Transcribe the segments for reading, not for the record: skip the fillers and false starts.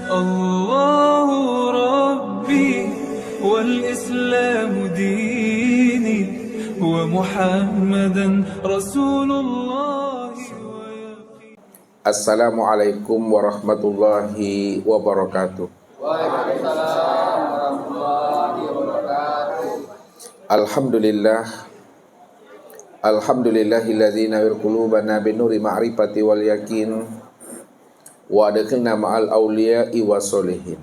الله ربي والإسلام ديني ومحمدا رسول الله. Assalamualaikum warahmatullahi wabarakatuh. Waalaikumsalam warahmatullahi wabarakatuh. Alhamdulillahilladzi nawwir qulubana binuri ma'rifati wal yakin wa adkhilna ma'al awliya'i wassolihin.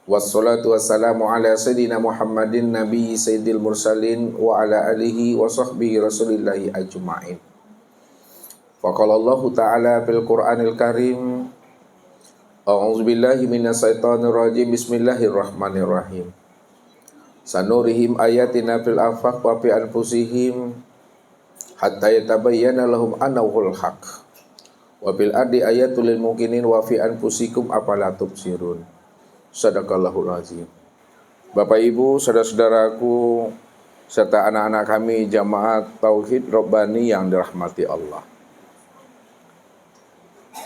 Wassalatu wassalamu ala sayyidina Muhammadin nabiyyi sayyidil mursalin wa ala alihi wa sahbihi rasulillahi ajma'in. Faqala Allah ta'ala fil Qur'anil Karim, a'udzu billahi minasyaitonir rajim, bismillahirrahmanirrahim. Sanurihim ayatina fil afaq wa fi anfusihim hatta yatabayyana lahum annahul haq. Wa fil ardi ayatul lil muqinin wa fi anfusikum afala tubsirun. Shadaqallahul azim. Bapak Ibu, saudara-saudaraku serta anak-anak kami jamaah Tauhid Rabbani yang dirahmati Allah,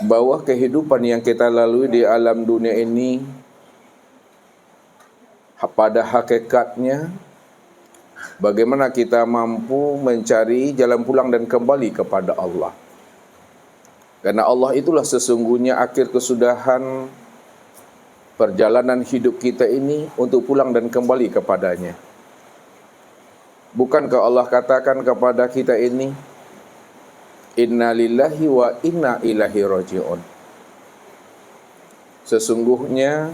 bahwa kehidupan yang kita lalui di alam dunia ini pada hakikatnya bagaimana kita mampu mencari jalan pulang dan kembali kepada Allah. Karena Allah itulah sesungguhnya akhir kesudahan perjalanan hidup kita ini untuk pulang dan kembali kepadanya. Bukankah Allah katakan kepada kita ini, inna lillahi wa inna ilaihi raji'un. Sesungguhnya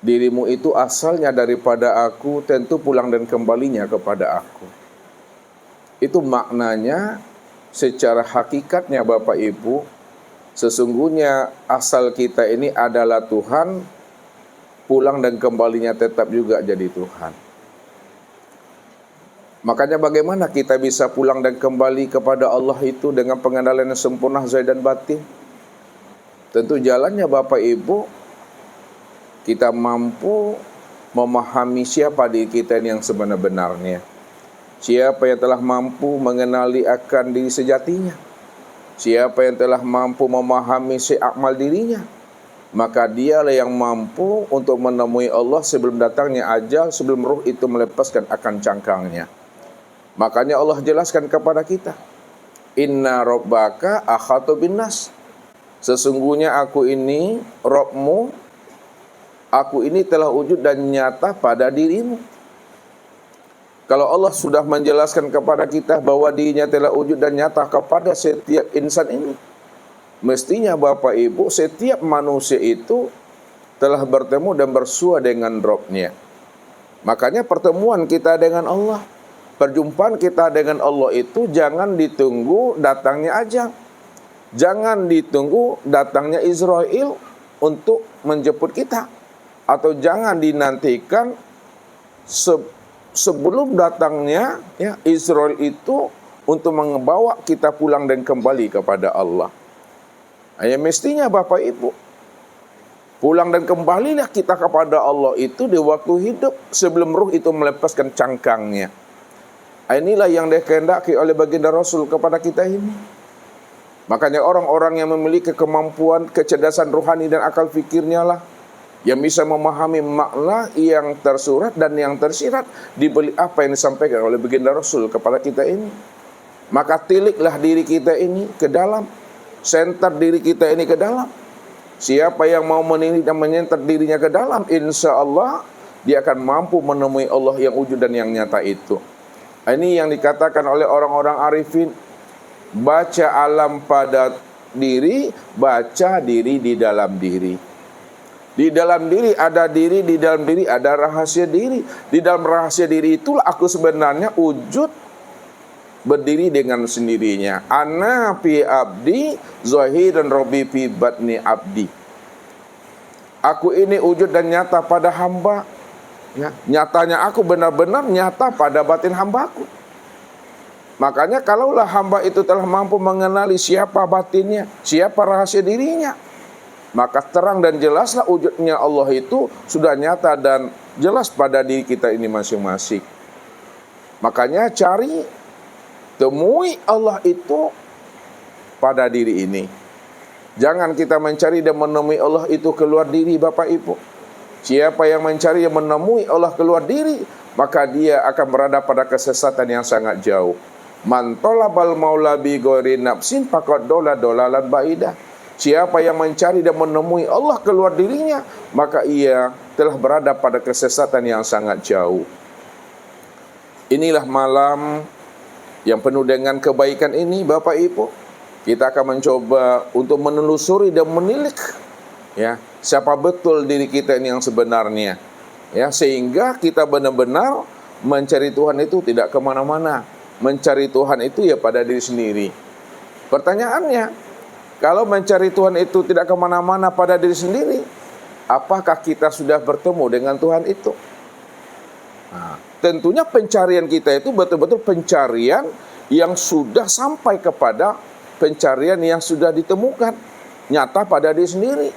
dirimu itu asalnya daripada aku, tentu pulang dan kembalinya kepada aku. Itu maknanya secara hakikatnya Bapak Ibu, sesungguhnya asal kita ini adalah Tuhan, pulang dan kembalinya tetap juga jadi Tuhan. Makanya bagaimana kita bisa pulang dan kembali kepada Allah itu dengan pengenalan yang sempurna zahir dan batin? Tentu jalannya Bapak Ibu, kita mampu memahami siapa diri kita yang sebenar-benarnya. Siapa yang telah mampu mengenali akan diri sejatinya. Siapa yang telah mampu memahami seakmal dirinya. Maka dialah yang mampu untuk menemui Allah sebelum datangnya ajal, sebelum ruh itu melepaskan akan cangkangnya. Makanya Allah jelaskan kepada kita, inna rabbaka akhatu binnas. Sesungguhnya aku ini, Rabbmu, aku ini telah wujud dan nyata pada dirimu. Kalau Allah sudah menjelaskan kepada kita bahwa dirinya telah wujud dan nyata kepada setiap insan ini, mestinya Bapak Ibu, setiap manusia itu telah bertemu dan bersua dengan Rabbnya. Makanya pertemuan kita dengan Allah, perjumpaan kita dengan Allah itu jangan ditunggu datangnya ajal. Jangan ditunggu datangnya Israel untuk menjemput kita. Atau jangan dinantikan sebelum datangnya Israel itu untuk membawa kita pulang dan kembali kepada Allah. Ya mestinya Bapak Ibu, pulang dan kembalilah kita kepada Allah itu di waktu hidup sebelum ruh itu melepaskan cangkangnya. Inilah yang dikehendaki oleh baginda Rasul kepada kita ini. Makanya orang-orang yang memiliki kemampuan, kecerdasan rohani dan akal fikirnya lah yang bisa memahami makna yang tersurat dan yang tersirat dibalik apa yang disampaikan oleh baginda Rasul kepada kita ini. Maka tiliklah diri kita ini ke dalam, senter diri kita ini ke dalam. Siapa yang mau menilik dan menyenter dirinya ke dalam, insya Allah dia akan mampu menemui Allah yang wujud dan yang nyata itu. Ini yang dikatakan oleh orang-orang arifin, baca alam pada diri, baca diri di dalam diri. Di dalam diri ada diri, di dalam diri ada rahasia diri. Di dalam rahasia diri itulah aku sebenarnya wujud berdiri dengan sendirinya. Ana fi abdi zahiran rabbi fi batni abdi. Aku ini wujud dan nyata pada hamba. Ya, nyatanya aku benar-benar nyata pada batin hambaku. Makanya kalaulah hamba itu telah mampu mengenali siapa batinnya, siapa rahasia dirinya, maka terang dan jelaslah wujudnya Allah itu sudah nyata dan jelas pada diri kita ini masing-masing. Makanya temui Allah itu pada diri ini. Jangan kita mencari dan menemui Allah itu keluar diri, Bapak Ibu. Siapa yang mencari dan menemui Allah keluar diri, maka dia akan berada pada kesesatan yang sangat jauh. Man talabal maula bi ghairi nafsin faqad dolalan baidah. Siapa yang mencari dan menemui Allah keluar dirinya, maka ia telah berada pada kesesatan yang sangat jauh. Inilah malam yang penuh dengan kebaikan ini, Bapak Ibu. Kita akan mencoba untuk menelusuri dan menilik, ya, siapa betul diri kita ini yang sebenarnya, ya, sehingga kita benar-benar mencari Tuhan itu tidak kemana-mana. Mencari Tuhan itu ya pada diri sendiri. Pertanyaannya, kalau mencari Tuhan itu tidak kemana-mana pada diri sendiri, apakah kita sudah bertemu dengan Tuhan itu? Nah, tentunya pencarian kita itu betul-betul pencarian yang sudah sampai kepada pencarian yang sudah ditemukan nyata pada diri sendiri.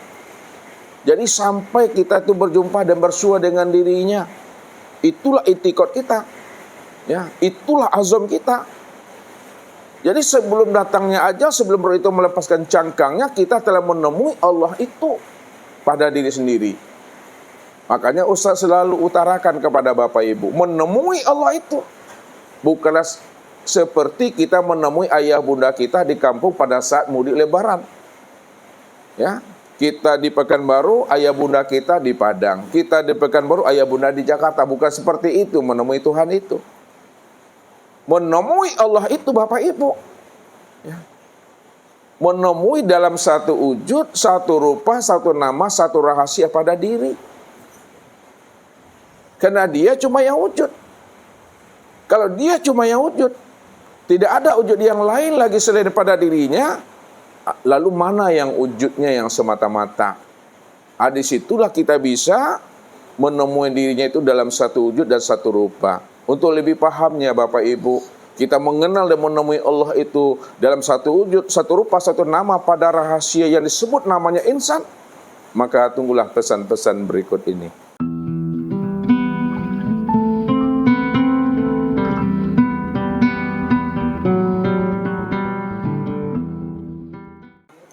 Jadi sampai kita itu berjumpa dan bersua dengan dirinya, itulah itikad kita, ya, itulah azam kita. Jadi sebelum datangnya ajal, sebelum roh itu melepaskan cangkangnya, kita telah menemui Allah itu pada diri sendiri. Makanya Ustaz selalu utarakan kepada Bapak Ibu, menemui Allah itu bukanlah seperti kita menemui ayah bunda kita di kampung pada saat mudik lebaran. Ya, kita di Pekanbaru, ayah bunda kita di Padang. Kita di Pekanbaru, ayah bunda di Jakarta. Bukan seperti itu menemui Tuhan itu. Menemui Allah itu, Bapak Ibu, ya, menemui dalam satu wujud, satu rupa, satu nama, satu rahasia pada diri. Karena dia cuma yang wujud. Kalau dia cuma yang wujud, tidak ada wujud yang lain lagi selain daripada dirinya, lalu mana yang wujudnya yang semata-mata? Disitulah kita bisa menemui dirinya itu dalam satu wujud dan satu rupa. Untuk lebih pahamnya Bapak Ibu, kita mengenal dan menemui Allah itu dalam satu wujud, satu rupa, satu nama pada rahasia yang disebut namanya insan. Maka tunggulah pesan-pesan berikut ini.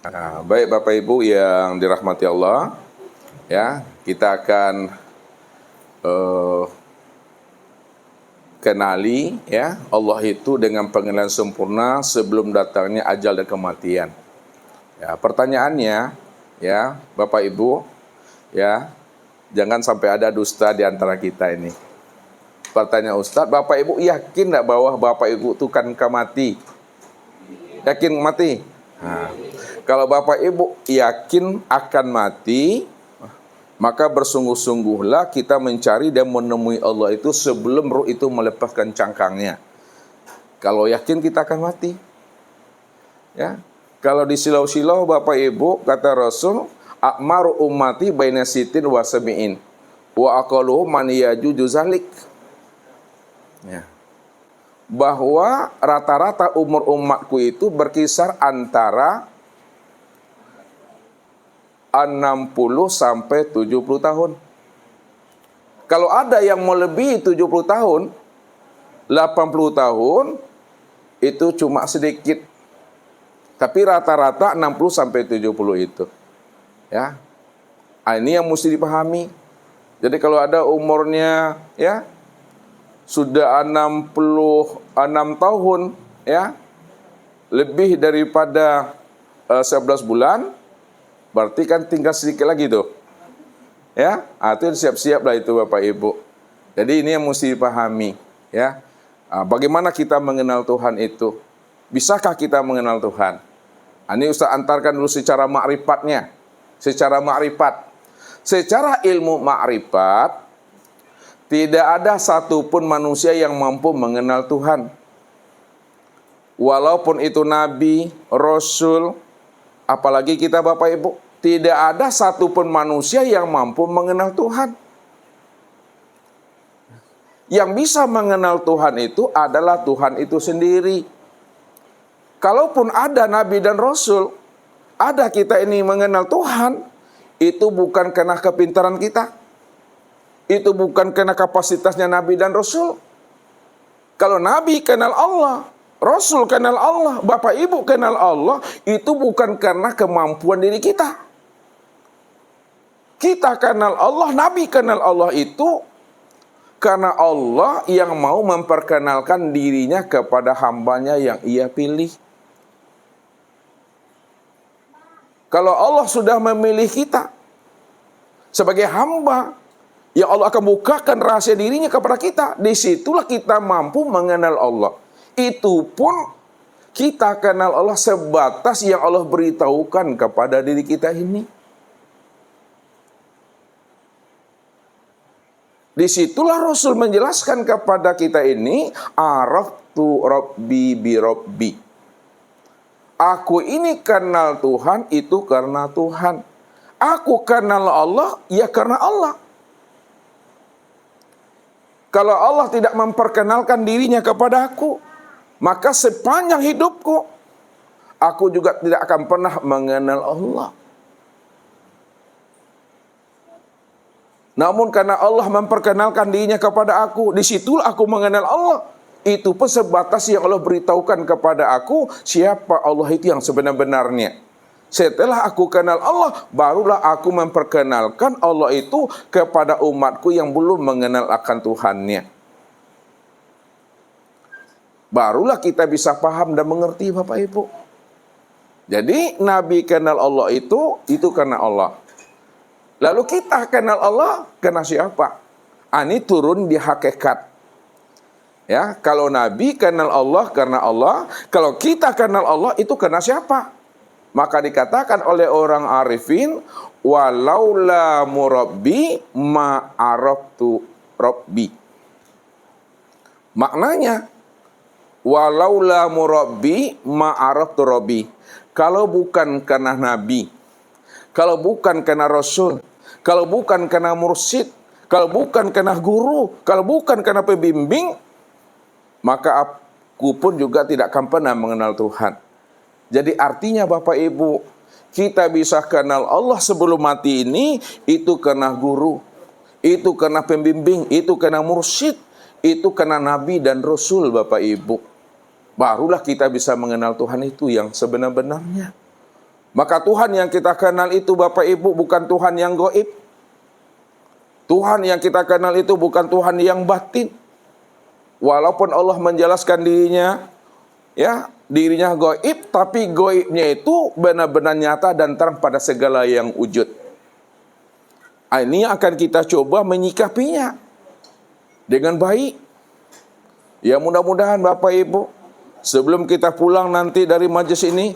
Nah, baik Bapak Ibu yang dirahmati Allah, ya, kita akan kenali, ya, Allah itu dengan pengenalan sempurna sebelum datangnya ajal dan kematian. Ya, pertanyaannya, ya, Bapak Ibu, ya, jangan sampai ada dusta di antara kita ini. Pertanyaan Ustadz, Bapak Ibu yakin tidak bahwa Bapak Ibu itu kan mati? Yakin mati? Nah, kalau Bapak Ibu yakin akan mati, maka bersungguh-sungguhlah kita mencari dan menemui Allah itu sebelum ruh itu melepaskan cangkangnya. Kalau yakin kita akan mati, ya. Kalau di silau-silau Bapak Ibu, kata Rasul, akmaru ummati baina sitin wa sabi'in wa aqaluhu man yajuju zalik. Ya. Bahwa rata-rata umur umatku itu berkisar antara 60 sampai 70 tahun. Kalau ada yang melebihi 70 tahun, 80 tahun, itu cuma sedikit. Tapi rata-rata 60 sampai 70 itu. Ya. Ini yang mesti dipahami. Jadi kalau ada umurnya, ya, sudah 66 tahun, ya, lebih daripada 11 bulan, berarti kan tinggal sedikit lagi tuh, ya, itu siap-siap lah itu Bapak Ibu. Jadi ini yang mesti dipahami, ya. Bagaimana kita mengenal Tuhan itu? Bisakah kita mengenal Tuhan? Ini Ustaz antarkan dulu secara ma'rifatnya, secara ma'rifat, secara ilmu ma'rifat. Tidak ada satupun manusia yang mampu mengenal Tuhan. Walaupun itu Nabi, Rasul, apalagi kita Bapak Ibu, tidak ada satupun manusia yang mampu mengenal Tuhan. Yang bisa mengenal Tuhan itu adalah Tuhan itu sendiri. Kalaupun ada Nabi dan Rasul, ada kita ini mengenal Tuhan, itu bukan karena kepintaran kita. Itu bukan karena kapasitasnya Nabi dan Rasul. Kalau Nabi kenal Allah, Rasul kenal Allah, Bapak Ibu kenal Allah, itu bukan karena kemampuan diri kita. Kita kenal Allah, Nabi kenal Allah itu karena Allah yang mau memperkenalkan dirinya kepada hambanya yang ia pilih. Kalau Allah sudah memilih kita sebagai hamba, ya Allah akan bukakan rahasia dirinya kepada kita. Disitulah kita mampu mengenal Allah. Itu pun kita kenal Allah sebatas yang Allah beritahukan kepada diri kita ini. Disitulah Rasul menjelaskan kepada kita ini, araftu rabbi bi rabbi. Aku ini kenal Tuhan itu karena Tuhan. Aku kenal Allah ya karena Allah. Kalau Allah tidak memperkenalkan dirinya kepada aku, maka sepanjang hidupku, aku juga tidak akan pernah mengenal Allah. Namun karena Allah memperkenalkan dirinya kepada aku, disitulah aku mengenal Allah. Itu pun sebatas yang Allah beritahukan kepada aku, siapa Allah itu yang sebenar-benarnya. Setelah aku kenal Allah, barulah aku memperkenalkan Allah itu kepada umatku yang belum mengenal akan Tuhannya. Barulah kita bisa paham dan mengerti, Bapak Ibu. Jadi Nabi kenal Allah itu karena Allah. Lalu kita kenal Allah karena siapa? Ini turun di hakikat. Ya, kalau Nabi kenal Allah karena Allah, kalau kita kenal Allah itu karena siapa? Maka dikatakan oleh orang arifin, walaula murabbi ma araftu rabbi. Maknanya, walaula murabbi ma araftu rabbi. Kalau bukan karena Nabi, kalau bukan karena Rasul, kalau bukan karena mursyid, kalau bukan karena guru, kalau bukan karena pembimbing, maka aku pun juga tidak akan pernah mengenal Tuhan. Jadi artinya Bapak Ibu, kita bisa kenal Allah sebelum mati ini, itu karena guru, itu karena pembimbing, itu karena mursyid, itu karena Nabi dan Rasul, Bapak Ibu. Barulah kita bisa mengenal Tuhan itu yang sebenar-benarnya. Maka Tuhan yang kita kenal itu Bapak Ibu bukan Tuhan yang gaib. Tuhan yang kita kenal itu bukan Tuhan yang batin. Walaupun Allah menjelaskan dirinya, ya, dirinya gaib, tapi gaibnya itu benar-benar nyata dan terang pada segala yang wujud. Ini akan kita coba menyikapinya dengan baik. Ya, mudah-mudahan Bapak Ibu, sebelum kita pulang nanti dari majelis ini,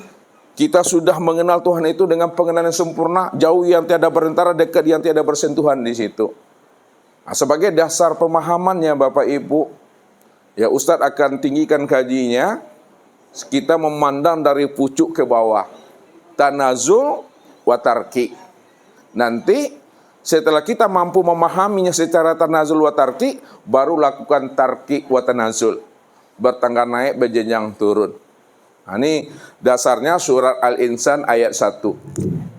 kita sudah mengenal Tuhan itu dengan pengenalan yang sempurna, jauh yang tiada berantara, dekat yang tiada bersentuhan di situ. Nah, sebagai dasar pemahamannya Bapak Ibu, ya Ustadz akan tinggikan kajinya. Kita memandang dari pucuk ke bawah, tanazul wa tarki. Nanti setelah kita mampu memahaminya secara tanazul wa tarki, baru lakukan tarki wa tanazul, bertangga naik berjenjang turun. Nah, ini dasarnya surat Al-Insan ayat 1.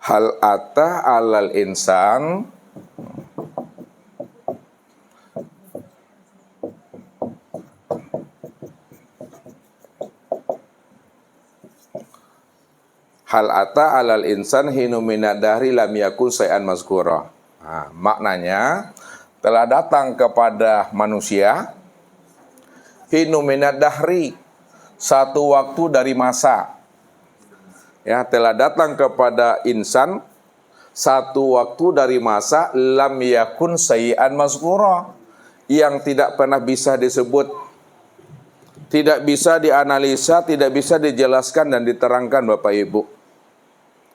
Hal ata alal insan Hal ata alal insan hinu minad dahri lam yakun syai'an mazkura. Nah, maknanya telah datang kepada manusia hinu minad dahri, satu waktu dari masa. Ya, telah datang kepada insan satu waktu dari masa lam yakun syai'an mazkura, yang tidak pernah bisa disebut, tidak bisa dianalisa, tidak bisa dijelaskan dan diterangkan Bapak Ibu.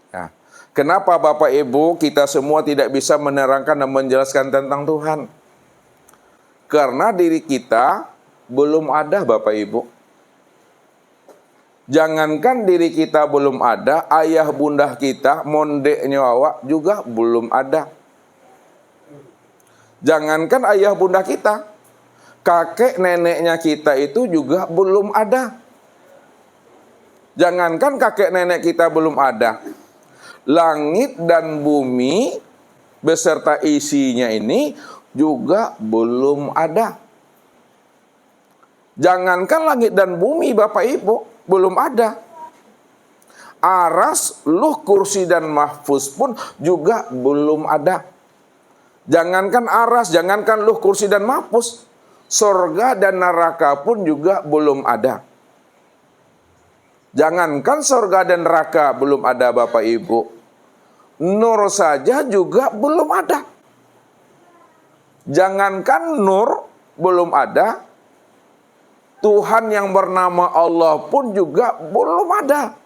Ya. Kenapa Bapak Ibu kita semua tidak bisa menerangkan dan menjelaskan tentang Tuhan? Karena diri kita belum ada Bapak Ibu. Jangankan diri kita belum ada, ayah bunda kita, mondeknya awak juga belum ada. Jangankan ayah bunda kita, kakek neneknya kita itu juga belum ada. Jangankan kakek nenek kita belum ada, langit dan bumi beserta isinya ini juga belum ada. Jangankan langit dan bumi Bapak Ibu, belum ada. Aras, luh, kursi dan mahfuz pun juga belum ada. Jangankan aras, jangankan luh, kursi dan mahfuz, surga dan neraka pun juga belum ada. Jangankan surga dan neraka belum ada Bapak Ibu, nur saja juga belum ada. Jangankan nur belum ada, Tuhan yang bernama Allah pun juga belum ada.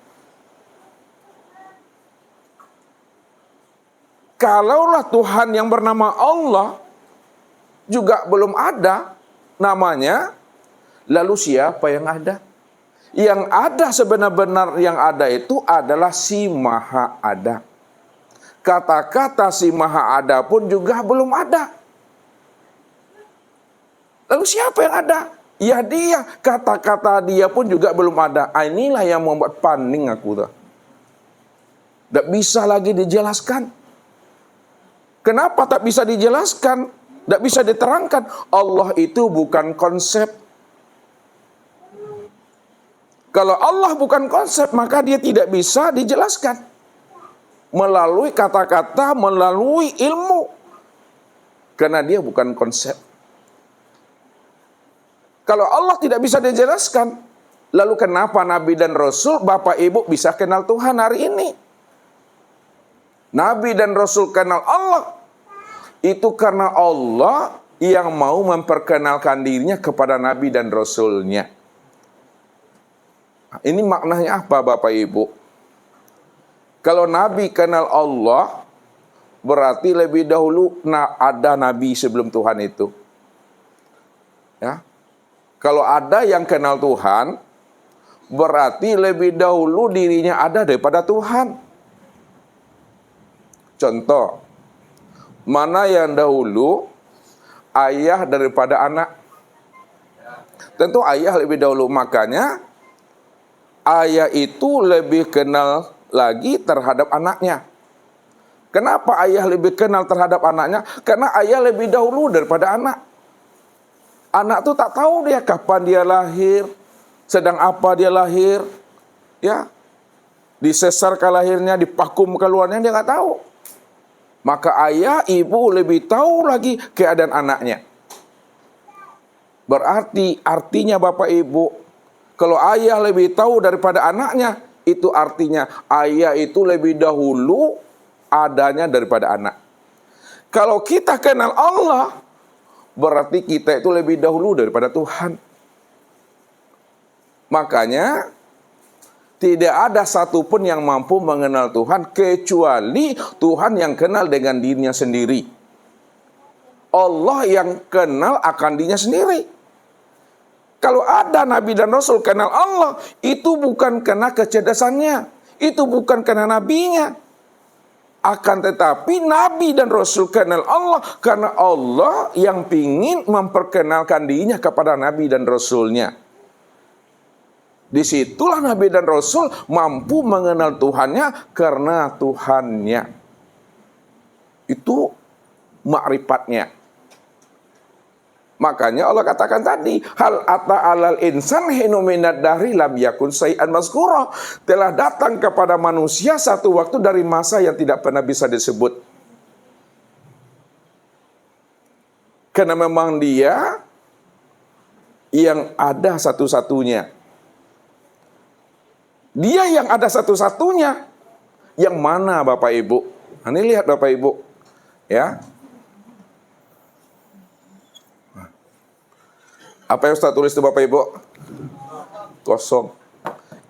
Kalaulah Tuhan yang bernama Allah juga belum ada namanya, lalu siapa yang ada? Yang ada sebenar-benar yang ada itu adalah si Maha Ada. Kata-kata si Maha Ada pun juga belum ada. Lalu siapa yang ada? Ya dia, kata-kata dia pun juga belum ada. Inilah yang membuat paning aku tuh. Tak bisa lagi dijelaskan. Kenapa tak bisa dijelaskan? Tak bisa diterangkan. Allah itu bukan konsep. Kalau Allah bukan konsep, maka dia tidak bisa dijelaskan. Melalui kata-kata, melalui ilmu. Karena dia bukan konsep. Kalau Allah tidak bisa dijelaskan, lalu kenapa Nabi dan Rasul, Bapak Ibu bisa kenal Tuhan hari ini? Nabi dan Rasul kenal Allah, itu karena Allah yang mau memperkenalkan dirinya kepada Nabi dan Rasulnya. Ini maknanya apa Bapak Ibu? Kalau Nabi kenal Allah, berarti lebih dahulu ada Nabi sebelum Tuhan itu. Ya. Kalau ada yang kenal Tuhan, berarti lebih dahulu dirinya ada daripada Tuhan. Contoh, mana yang dahulu ayah daripada anak? Tentu ayah lebih dahulu, makanya ayah itu lebih kenal lagi terhadap anaknya. Kenapa ayah lebih kenal terhadap anaknya? Karena ayah lebih dahulu daripada anak. Anak tuh tak tahu dia kapan dia lahir, sedang apa dia lahir, ya, disesar ke lahirnya, dipakum keluarnya, dia nggak tahu. Maka ayah, ibu lebih tahu lagi keadaan anaknya. Berarti artinya Bapak Ibu, kalau ayah lebih tahu daripada anaknya, itu artinya ayah itu lebih dahulu adanya daripada anak. Kalau kita kenal Allah, berarti kita itu lebih dahulu daripada Tuhan. Makanya tidak ada satupun yang mampu mengenal Tuhan kecuali Tuhan yang kenal dengan dirinya sendiri. Allah yang kenal akan dirinya sendiri. Kalau ada Nabi dan Rasul kenal Allah, itu bukan karena kecerdasannya, itu bukan karena nabinya. Akan tetapi Nabi dan Rasul kenal Allah karena Allah yang ingin memperkenalkan dirinya kepada Nabi dan Rasulnya. Disitulah Nabi dan Rasul mampu mengenal Tuhannya karena Tuhannya. Itu ma'rifatnya. Makanya Allah katakan tadi, hal ata alal insan hinu minad dahri lam yakun syai'an mazkura. Telah datang kepada manusia satu waktu dari masa yang tidak pernah bisa disebut. Karena memang dia yang ada satu-satunya. Dia yang ada satu-satunya. Yang mana Bapak Ibu? Nah, ini lihat Bapak Ibu. Ya. Apa yang Ustaz tulis itu Bapak Ibu? Kosong.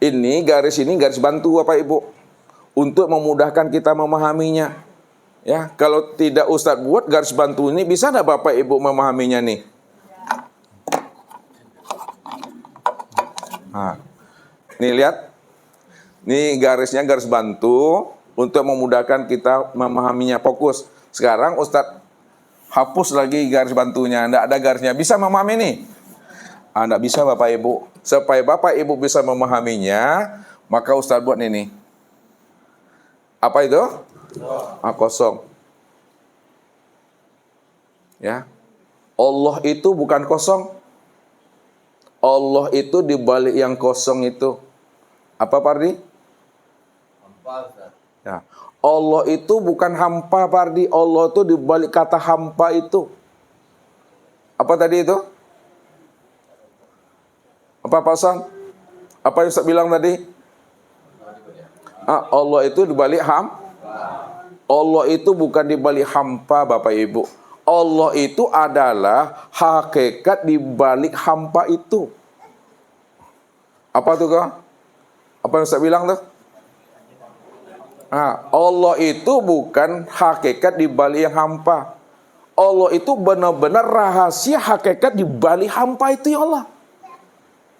Ini garis bantu Bapak Ibu untuk memudahkan kita memahaminya. Ya, kalau tidak Ustaz buat garis bantu ini, bisa enggak Bapak Ibu memahaminya nih? Nah, Nih lihat. Nih garisnya garis bantu untuk memudahkan kita memahaminya. Fokus. Sekarang Ustadz hapus lagi garis bantunya. Nggak ada garisnya. Bisa memahami nih? Nggak bisa Bapak Ibu. Supaya Bapak Ibu bisa memahaminya, maka Ustadz buat ini. Apa itu? Kosong. Ya. Allah itu bukan kosong. Allah itu di balik yang kosong itu. Apa Pardi? Ya. Allah itu bukan hampa Pardi. Allah itu di balik kata hampa itu. Apa tadi itu? Apa pasan? Apa yang saya bilang tadi? Allah itu di balik Allah itu bukan di balik hampa Bapak Ibu. Allah itu adalah hakikat di balik hampa itu. Apa tuh kak? Apa yang saya bilang tuh? Allah itu bukan hakikat di balik yang hampa. Allah itu benar-benar rahasia hakikat di balik hampa itu ya Allah.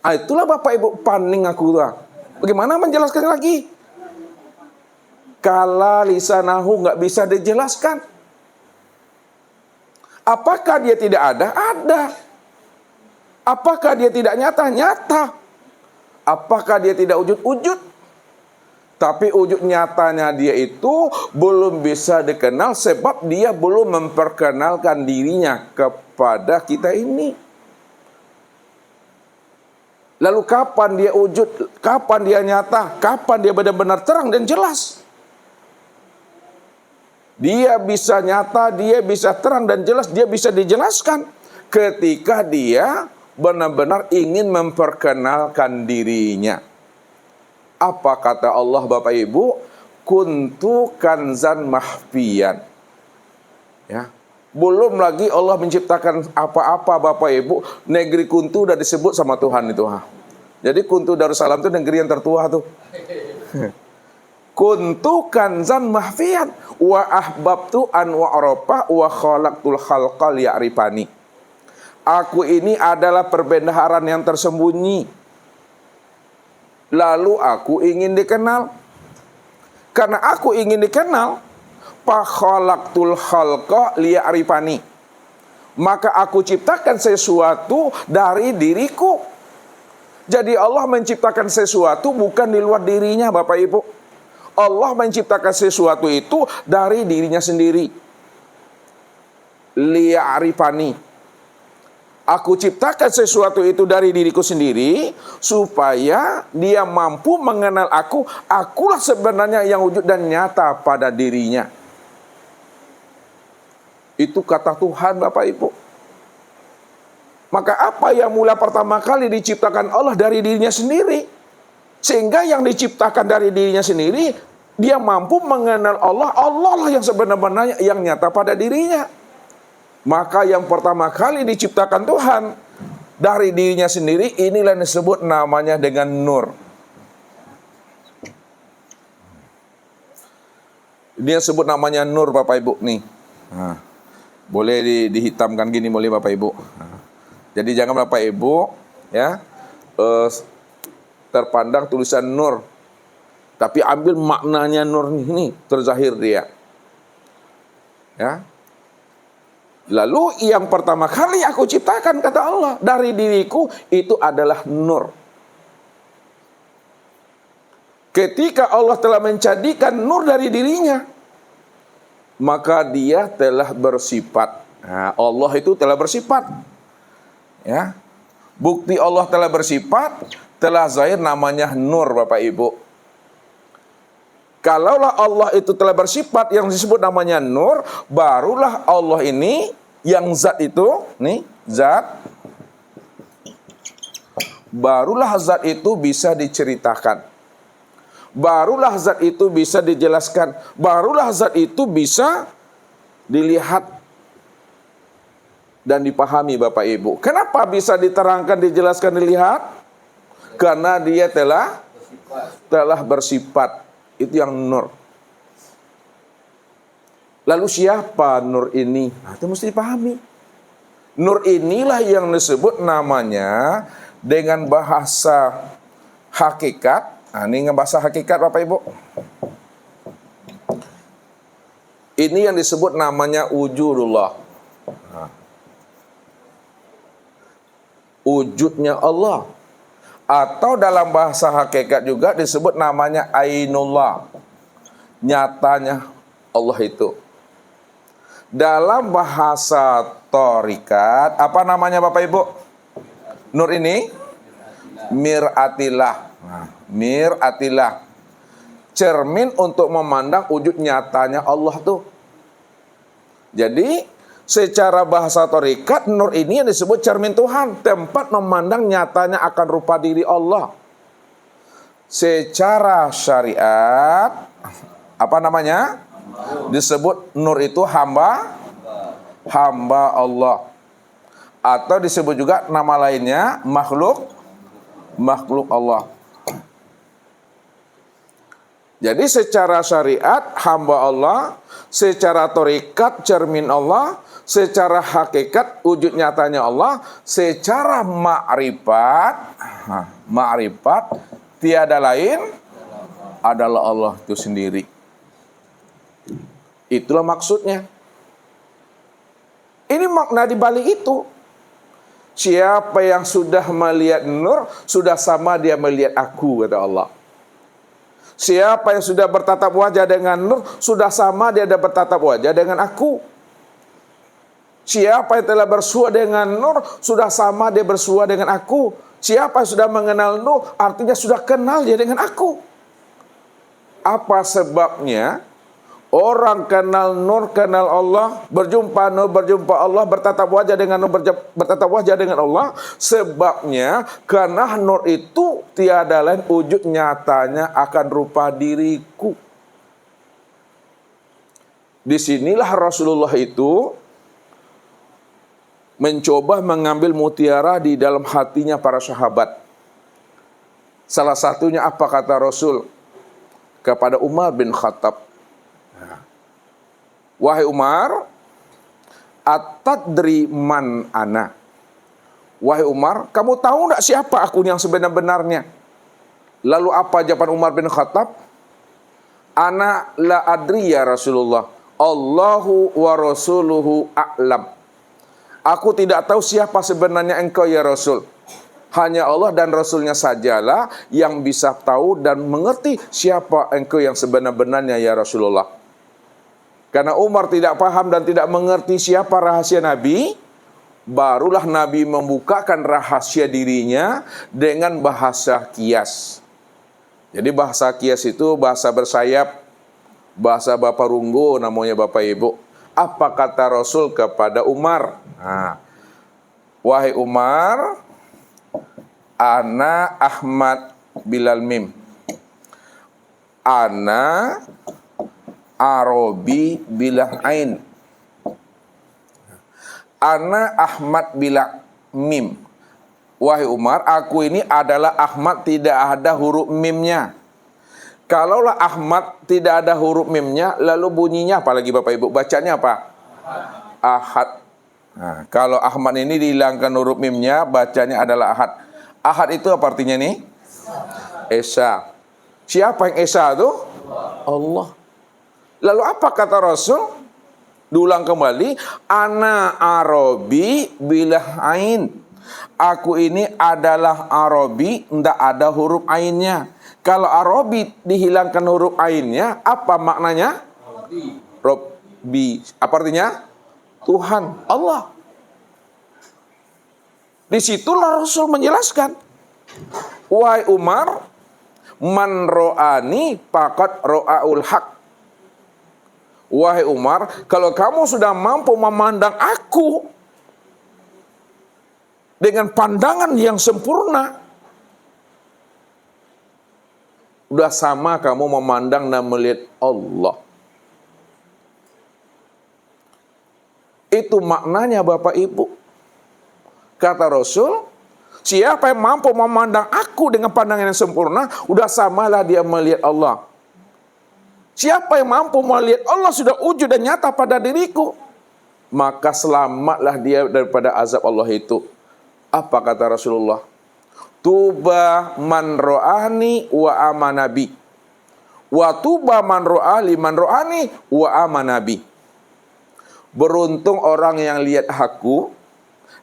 Itulah Bapak Ibu paning aku tuh. Bagaimana menjelaskan lagi? Kala lisanahu nggak bisa dijelaskan. Apakah dia tidak ada? Ada. Apakah dia tidak nyata? Nyata. Apakah dia tidak wujud? Wujud. Tapi wujud nyatanya dia itu belum bisa dikenal sebab dia belum memperkenalkan dirinya kepada kita ini. Lalu kapan dia wujud? Kapan dia nyata? Kapan dia benar-benar terang dan jelas? Dia bisa nyata, dia bisa terang dan jelas, dia bisa dijelaskan ketika dia benar-benar ingin memperkenalkan dirinya. Apa kata Allah Bapak Ibu? Kuntu kanzan mahfiyan. Ya. Belum lagi Allah menciptakan apa-apa Bapak Ibu, negeri kuntu udah disebut sama Tuhan itu. Jadi kuntu Darussalam itu negeri yang tertua tuh. Kuntu kanzan mahfiyan wa ahbabtu an wa'rafah wa khalaqtul khalqa liya'rifani. Aku ini adalah perbendaharaan yang tersembunyi. Lalu aku ingin dikenal. Karena aku ingin dikenal, fa khalaqtul khalqa liya'rifani. Maka aku ciptakan sesuatu dari diriku. Jadi Allah menciptakan sesuatu bukan di luar dirinya Bapak Ibu. Allah menciptakan sesuatu itu dari dirinya sendiri. Liya'rifani. Aku ciptakan sesuatu itu dari diriku sendiri supaya dia mampu mengenal aku. Akulah sebenarnya yang wujud dan nyata pada dirinya. Itu kata Tuhan Bapak Ibu. Maka apa yang mula pertama kali diciptakan Allah dari dirinya sendiri. Sehingga yang diciptakan dari dirinya sendiri, dia mampu mengenal Allah. Allah lah yang sebenarnya yang nyata pada dirinya. Maka yang pertama kali diciptakan Tuhan dari dirinya sendiri, inilah yang disebut namanya dengan nur. Ini yang disebut namanya nur Bapak Ibu nih. Nah, boleh dihitamkan gini boleh Bapak Ibu. Nah, jadi jangan Bapak Ibu ya terpandang tulisan nur, tapi ambil maknanya nur ini terzahir dia. Ya. Lalu yang pertama kali aku ciptakan kata Allah dari diriku itu adalah nur. Ketika Allah telah menjadikan nur dari dirinya, maka dia telah bersifat. Nah, Allah itu telah bersifat. Ya. Bukti Allah telah bersifat, telah zahir namanya nur Bapak Ibu. Kalaulah Allah itu telah bersifat yang disebut namanya nur, barulah Allah ini yang zat itu, nih zat, barulah zat itu bisa diceritakan. Barulah zat itu bisa dijelaskan. Barulah zat itu bisa dilihat dan dipahami Bapak Ibu. Kenapa bisa diterangkan, dijelaskan, dilihat? Karena dia telah bersifat. Itu yang nur. Lalu siapa nur ini? Nah, itu mesti dipahami. Nur inilah yang disebut namanya dengan bahasa hakikat. Nah, ini ngebahas hakikat Bapak Ibu. Ini yang disebut namanya wujudullah. Nah. Wujudnya Allah. Atau dalam bahasa hakikat juga disebut namanya ainullah. Nyatanya Allah itu. Dalam bahasa thorikat, apa namanya Bapak Ibu? Nur ini? Mir'atillah. Nah, mir'atillah. Cermin untuk memandang wujud nyatanya Allah tuh. Jadi, secara bahasa thorikat, nur ini yang disebut cermin Tuhan. Tempat memandang nyatanya akan rupa diri Allah. Secara syariat, apa namanya? Disebut nur itu hamba Allah. Atau disebut juga nama lainnya makhluk Allah. Jadi secara syariat hamba Allah, secara thorikat cermin Allah, secara hakikat wujud nyatanya Allah, secara ma'rifat tiada lain adalah Allah itu sendiri. Itulah maksudnya. Ini makna di balik itu. Siapa yang sudah melihat nur, sudah sama dia melihat aku, kata Allah. Siapa yang sudah bertatap wajah dengan nur, sudah sama dia ada bertatap wajah dengan aku. Siapa yang telah bersua dengan nur, sudah sama dia bersua dengan aku. Siapa yang sudah mengenal nur, artinya sudah kenal dia dengan aku. Apa sebabnya? Orang kenal nur, kenal Allah, berjumpa nur, berjumpa Allah, bertatap wajah dengan nur, bertatap wajah dengan Allah. Sebabnya, karena nur itu tiada lain wujud nyatanya akan rupa diriku. Disinilah Rasulullah itu mencoba mengambil mutiara di dalam hatinya para sahabat. Salah satunya apa kata Rasul kepada Umar bin Khattab? Wahai Umar, atadri man ana? Wahai Umar, kamu tahu enggak siapa aku yang sebenar-benarnya? Lalu apa jawaban Umar bin Khattab? Ana la adri ya Rasulullah. Allahu wa rasuluhu a'lam. Aku tidak tahu siapa sebenarnya engkau ya Rasul. Hanya Allah dan Rasulnya sajalah yang bisa tahu dan mengerti siapa engkau yang sebenar-benarnya ya Rasulullah. Karena Umar tidak paham dan tidak mengerti siapa rahasia Nabi, barulah Nabi membukakan rahasia dirinya dengan bahasa kias. Jadi bahasa kias itu bahasa bersayap, bahasa Bapak Runggo namanya Bapak Ibu. Apa kata Rasul kepada Umar? Nah, wahai Umar, ana Ahmad bilal mim. Ana Arabi bila ain. Ana Ahmad bila mim. Wahai Umar, aku ini adalah Ahmad, tidak ada huruf mimnya. Kalaulah Ahmad tidak ada huruf mimnya, lalu bunyinya apa lagi Bapak Ibu? Bacanya apa? Ahad. Nah, kalau Ahmad ini dihilangkan huruf mimnya, bacanya adalah Ahad. Ahad itu apa artinya nih? Esa. Siapa yang Esa itu? Allah. Lalu apa kata Rasul? Diulang kembali, ana Arabi bilah ain. Aku ini adalah Arabi, tidak ada huruf ainnya. Kalau Arabi dihilangkan huruf ainnya, apa maknanya? Rabbi. Apa artinya? Tuhan, Allah. Disitulah Rasul menjelaskan. Wahai Umar, man ro'ani faqad ro'aul haq. Wahai Umar, kalau kamu sudah mampu memandang aku dengan pandangan yang sempurna, udah sama kamu memandang dan melihat Allah. Itu maknanya Bapak Ibu. Kata Rasul, siapa yang mampu memandang aku dengan pandangan yang sempurna, udah samalah dia melihat Allah. Siapa yang mampu melihat Allah sudah wujud dan nyata pada diriku, maka selamatlah dia daripada azab Allah itu. Apa kata Rasulullah? Tuba man ro'ani wa amanabi. Wa tuba man ro'ali man ro'ani wa amanabi. Beruntung orang yang lihat aku,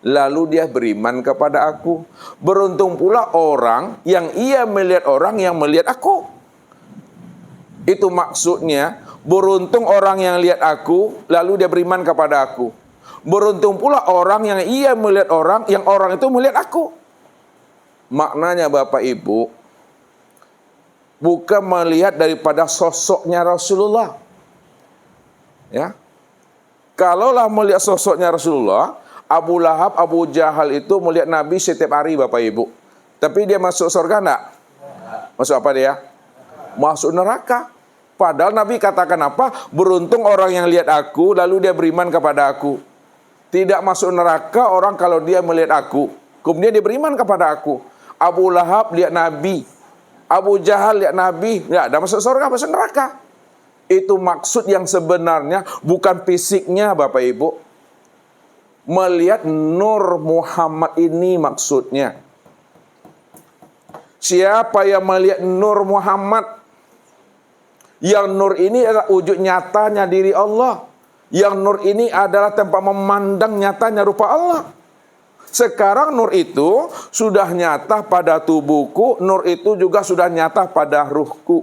lalu dia beriman kepada aku. Beruntung pula orang yang ia melihat orang yang melihat aku. Itu maksudnya, beruntung orang yang lihat aku, lalu dia beriman kepada aku. Beruntung pula orang yang ia melihat orang, yang orang itu melihat aku. Maknanya Bapak Ibu, bukan melihat daripada sosoknya Rasulullah. Ya. Kalaulah melihat sosoknya Rasulullah, Abu Lahab, Abu Jahal itu melihat Nabi setiap hari Bapak Ibu. Tapi dia masuk surga enggak? Masuk apa dia? Masuk neraka. Padahal Nabi katakan apa? Beruntung orang yang lihat aku, lalu dia beriman kepada aku. Tidak masuk neraka orang kalau dia melihat aku, kemudian dia beriman kepada aku. Abu Lahab lihat Nabi, Abu Jahal lihat Nabi, enggak ada masuk surga, masuk neraka. Itu maksud yang sebenarnya, bukan fisiknya Bapak Ibu. Melihat nur Muhammad ini maksudnya. Siapa yang melihat nur Muhammad? Yang nur ini adalah wujud nyatanya diri Allah. Yang nur ini adalah tempat memandang nyatanya rupa Allah. Sekarang nur itu sudah nyata pada tubuhku, nur itu juga sudah nyata pada ruhku.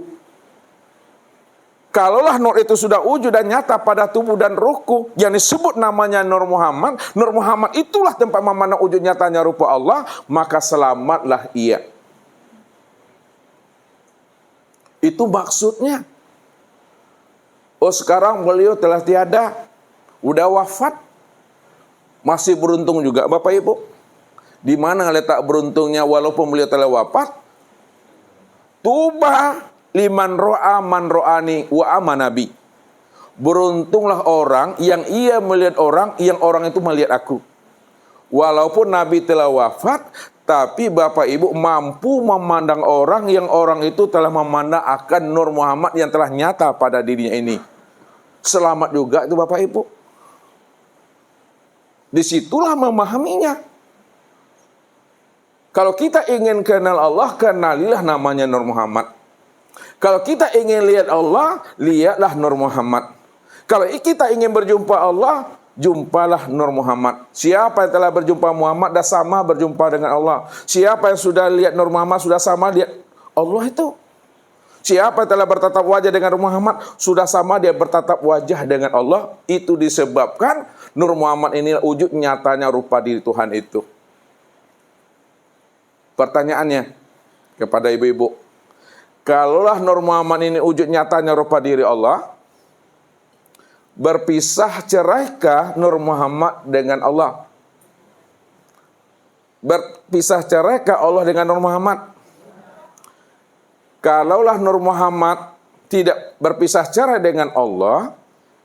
Kalaulah nur itu sudah wujud dan nyata pada tubuh dan ruhku, yang disebut namanya Nur Muhammad itulah tempat memandang wujud nyatanya rupa Allah, maka selamatlah ia. Itu maksudnya. Oh, sekarang beliau telah tiada, udah wafat. Masih beruntung juga Bapak Ibu. Di mana letak beruntungnya walaupun beliau telah wafat? Tuba liman ro'a man ro'ani wa amanabi. Beruntunglah orang yang ia melihat orang, yang orang itu melihat aku. Walaupun Nabi telah wafat, tapi Bapak Ibu mampu memandang orang yang orang itu telah memandang akan Nur Muhammad yang telah nyata pada dirinya ini. Selamat juga itu Bapak Ibu. Disitulah memahaminya. Kalau kita ingin kenal Allah, kenalilah namanya Nur Muhammad. Kalau kita ingin lihat Allah, lihatlah Nur Muhammad. Kalau kita ingin berjumpa Allah, jumpalah Nur Muhammad. Siapa yang telah berjumpa Muhammad, dah sama berjumpa dengan Allah. Siapa yang sudah lihat Nur Muhammad, sudah sama lihat Allah itu. Siapa yang telah bertatap wajah dengan Muhammad, sudah sama dia bertatap wajah dengan Allah. Itu disebabkan Nur Muhammad ini wujud nyatanya rupa diri Tuhan itu. Pertanyaannya kepada ibu-ibu, kalaulah Nur Muhammad ini wujud nyatanya rupa diri Allah, berpisah ceraikah Nur Muhammad dengan Allah? Berpisah ceraikah Allah dengan Nur Muhammad? Kalaulah Nur Muhammad tidak berpisah cerai dengan Allah,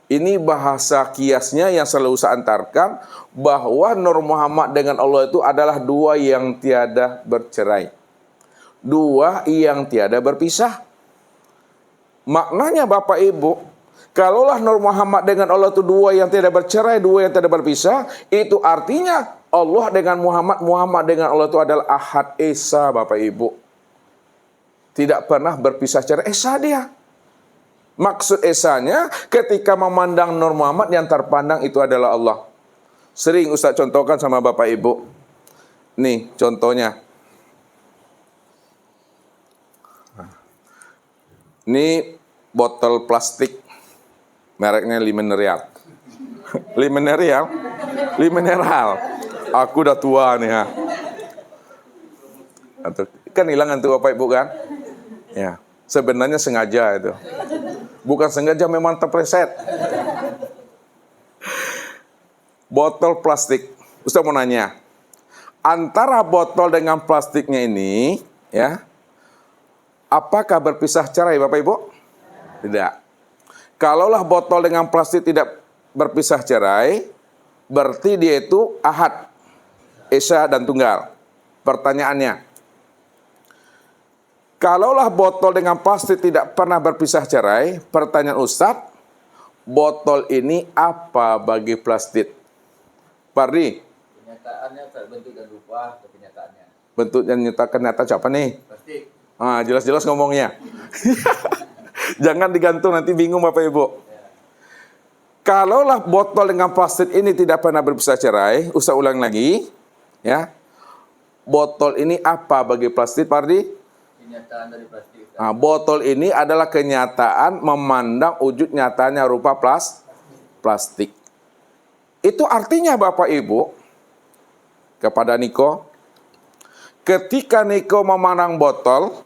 ini bahasa kiasnya yang selalu saya antarkan, bahwa Nur Muhammad dengan Allah itu adalah dua yang tiada bercerai. Dua yang tiada berpisah. Maknanya Bapak Ibu, kalaulah Nur Muhammad dengan Allah itu dua yang tidak bercerai, dua yang tidak berpisah, itu artinya Allah dengan Muhammad, Muhammad dengan Allah itu adalah Ahad Esa Bapak Ibu. Tidak pernah berpisah cerai, Esa dia. Maksud Esanya, ketika memandang Nur Muhammad yang terpandang itu adalah Allah. Sering Ustaz contohkan sama Bapak Ibu. Nih contohnya. Ini botol plastik. Mereknya Limineral. Limineral. Aku udah tua nih ha. Kan hilang tuh Bapak Ibu kan? Ya, sebenarnya sengaja itu. Bukan sengaja, memang terpreset. Botol plastik. Ustaz mau nanya. Antara botol dengan plastiknya ini, ya, apakah berpisah cerai Bapak Ibu? Tidak. Kalaulah botol dengan plastik tidak berpisah cerai, berarti dia itu ahad, esa dan tunggal. Pertanyaannya, kalaulah botol dengan plastik tidak pernah berpisah cerai, pertanyaan Ustadz, botol ini apa bagi plastik? Pardi? Kenyataannya berbentuk dan rupa kenyataannya. Bentuk yang nyatakan nyata siapa nih? Plastik. Jelas-jelas ngomongnya. Jangan digantung, nanti bingung Bapak Ibu. Kalaulah botol dengan plastik ini tidak pernah berpisah cerai, usah ulang lagi, ya. Botol ini apa bagi plastik, Pardi? Kenyataan dari plastik. Botol ini adalah kenyataan memandang wujud nyatanya rupa plastik. Itu artinya Bapak Ibu, kepada Niko, ketika Niko memandang botol,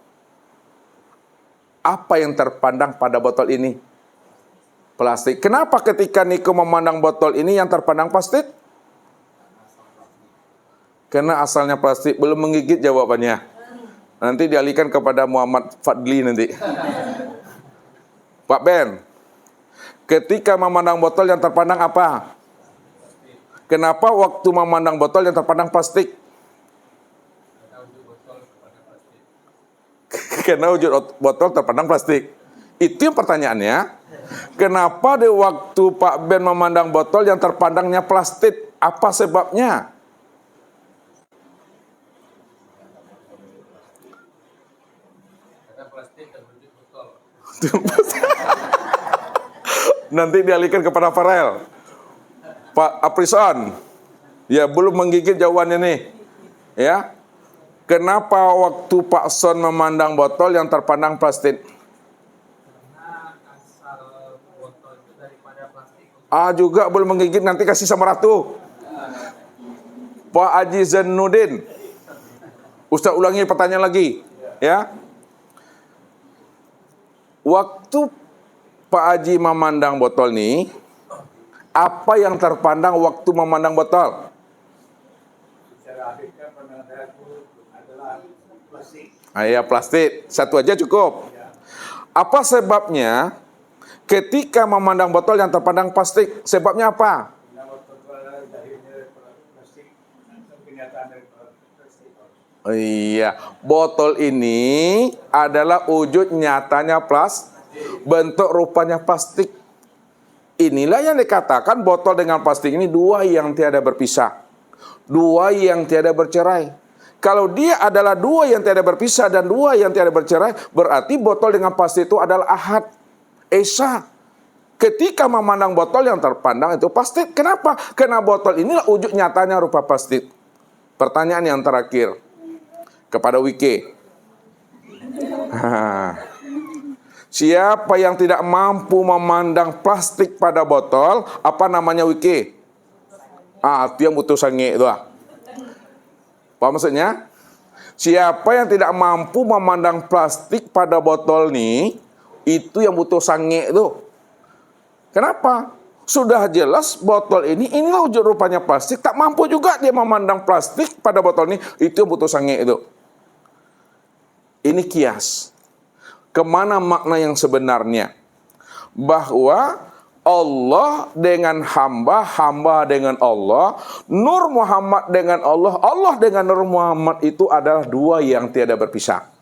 apa yang terpandang pada botol ini? Plastik. Kenapa ketika Niko memandang botol ini yang terpandang plastik? Karena asalnya plastik. Belum menggigit jawabannya. Nanti dialihkan kepada Muhammad Fadli nanti. Pak Ben, ketika memandang botol yang terpandang apa? Kenapa waktu memandang botol yang terpandang plastik? Karena wujud botol terpandang plastik. Itu yang pertanyaannya. Kenapa di waktu Pak Ben memandang botol yang terpandangnya plastik? Apa sebabnya? Karena plastik terbentuk botol. Nanti dialihkan kepada Farel. Pak Aprison. Ya, belum menggigit jawabannya nih. Ya. Kenapa waktu Pak Son memandang botol yang terpandang plastik? Karena asal botol itu daripada plastik. Juga belum menggigit, nanti kasih sama Ratu. Pak Haji Zainuddin. Ustaz ulangi pertanyaan lagi. Ya. Waktu Pak Haji memandang botol nih, apa yang terpandang waktu memandang botol? Plastik. Satu aja cukup. Apa sebabnya ketika memandang botol yang terpandang plastik? Sebabnya apa? Botol ini adalah wujud nyatanya bentuk rupanya plastik. Inilah yang dikatakan botol dengan plastik ini dua yang tiada berpisah. Dua yang tiada bercerai. Kalau dia adalah dua yang tiada berpisah dan dua yang tiada bercerai, berarti botol dengan plastik itu adalah ahad, esa. Ketika memandang botol yang terpandang itu plastik. Kenapa? Karena botol inilah wujud nyatanya rupa plastik. Pertanyaan yang terakhir kepada Wike. Siapa yang tidak mampu memandang plastik pada botol, apa namanya Wike? Itu yang butuh sange itu. Apa maksudnya? Siapa yang tidak mampu memandang plastik pada botol nih, itu yang butuh sange itu. Kenapa? Sudah jelas botol inilah wujud rupanya plastik, tak mampu juga dia memandang plastik pada botol ini, itu yang butuh sange itu. Ini kias. Kemana makna yang sebenarnya? Bahwa Allah dengan hamba, hamba dengan Allah, Nur Muhammad dengan Allah, Allah dengan Nur Muhammad itu adalah dua yang tiada berpisah.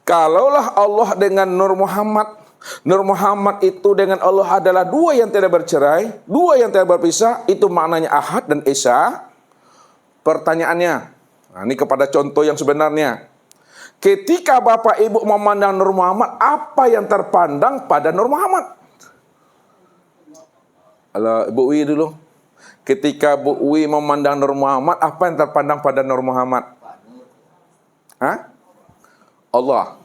Kalaulah Allah dengan Nur Muhammad itu dengan Allah adalah dua yang tiada bercerai, dua yang tiada berpisah, itu maknanya ahad dan esa. Pertanyaannya, ini kepada contoh yang sebenarnya. Ketika Bapak Ibu memandang Nur Muhammad, apa yang terpandang pada Nur Muhammad? Halo, Bu Wi dulu. Ketika Bu Wi memandang Nur Muhammad, apa yang terpandang pada Nur Muhammad? Allah.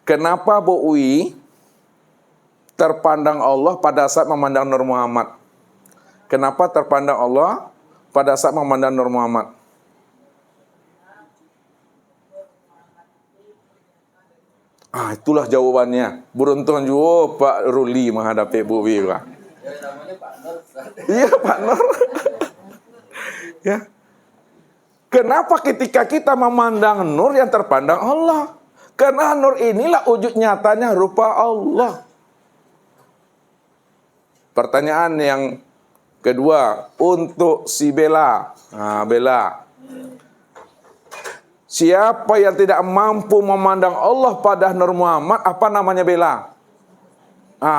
Kenapa Bu Wi terpandang Allah pada saat memandang Nur Muhammad? Kenapa terpandang Allah pada saat memandang Nur Muhammad? Itulah jawabannya. Beruntung juga Pak Ruli menghadapi Bu Wi. Namanya Pak Nur. Iya, Pak Nur. Ya. Kenapa ketika kita memandang Nur yang terpandang Allah? Karena Nur inilah wujud nyatanya rupa Allah. Pertanyaan yang kedua untuk si Bella. Bella. Siapa yang tidak mampu memandang Allah pada Nur Muhammad, apa namanya Bella?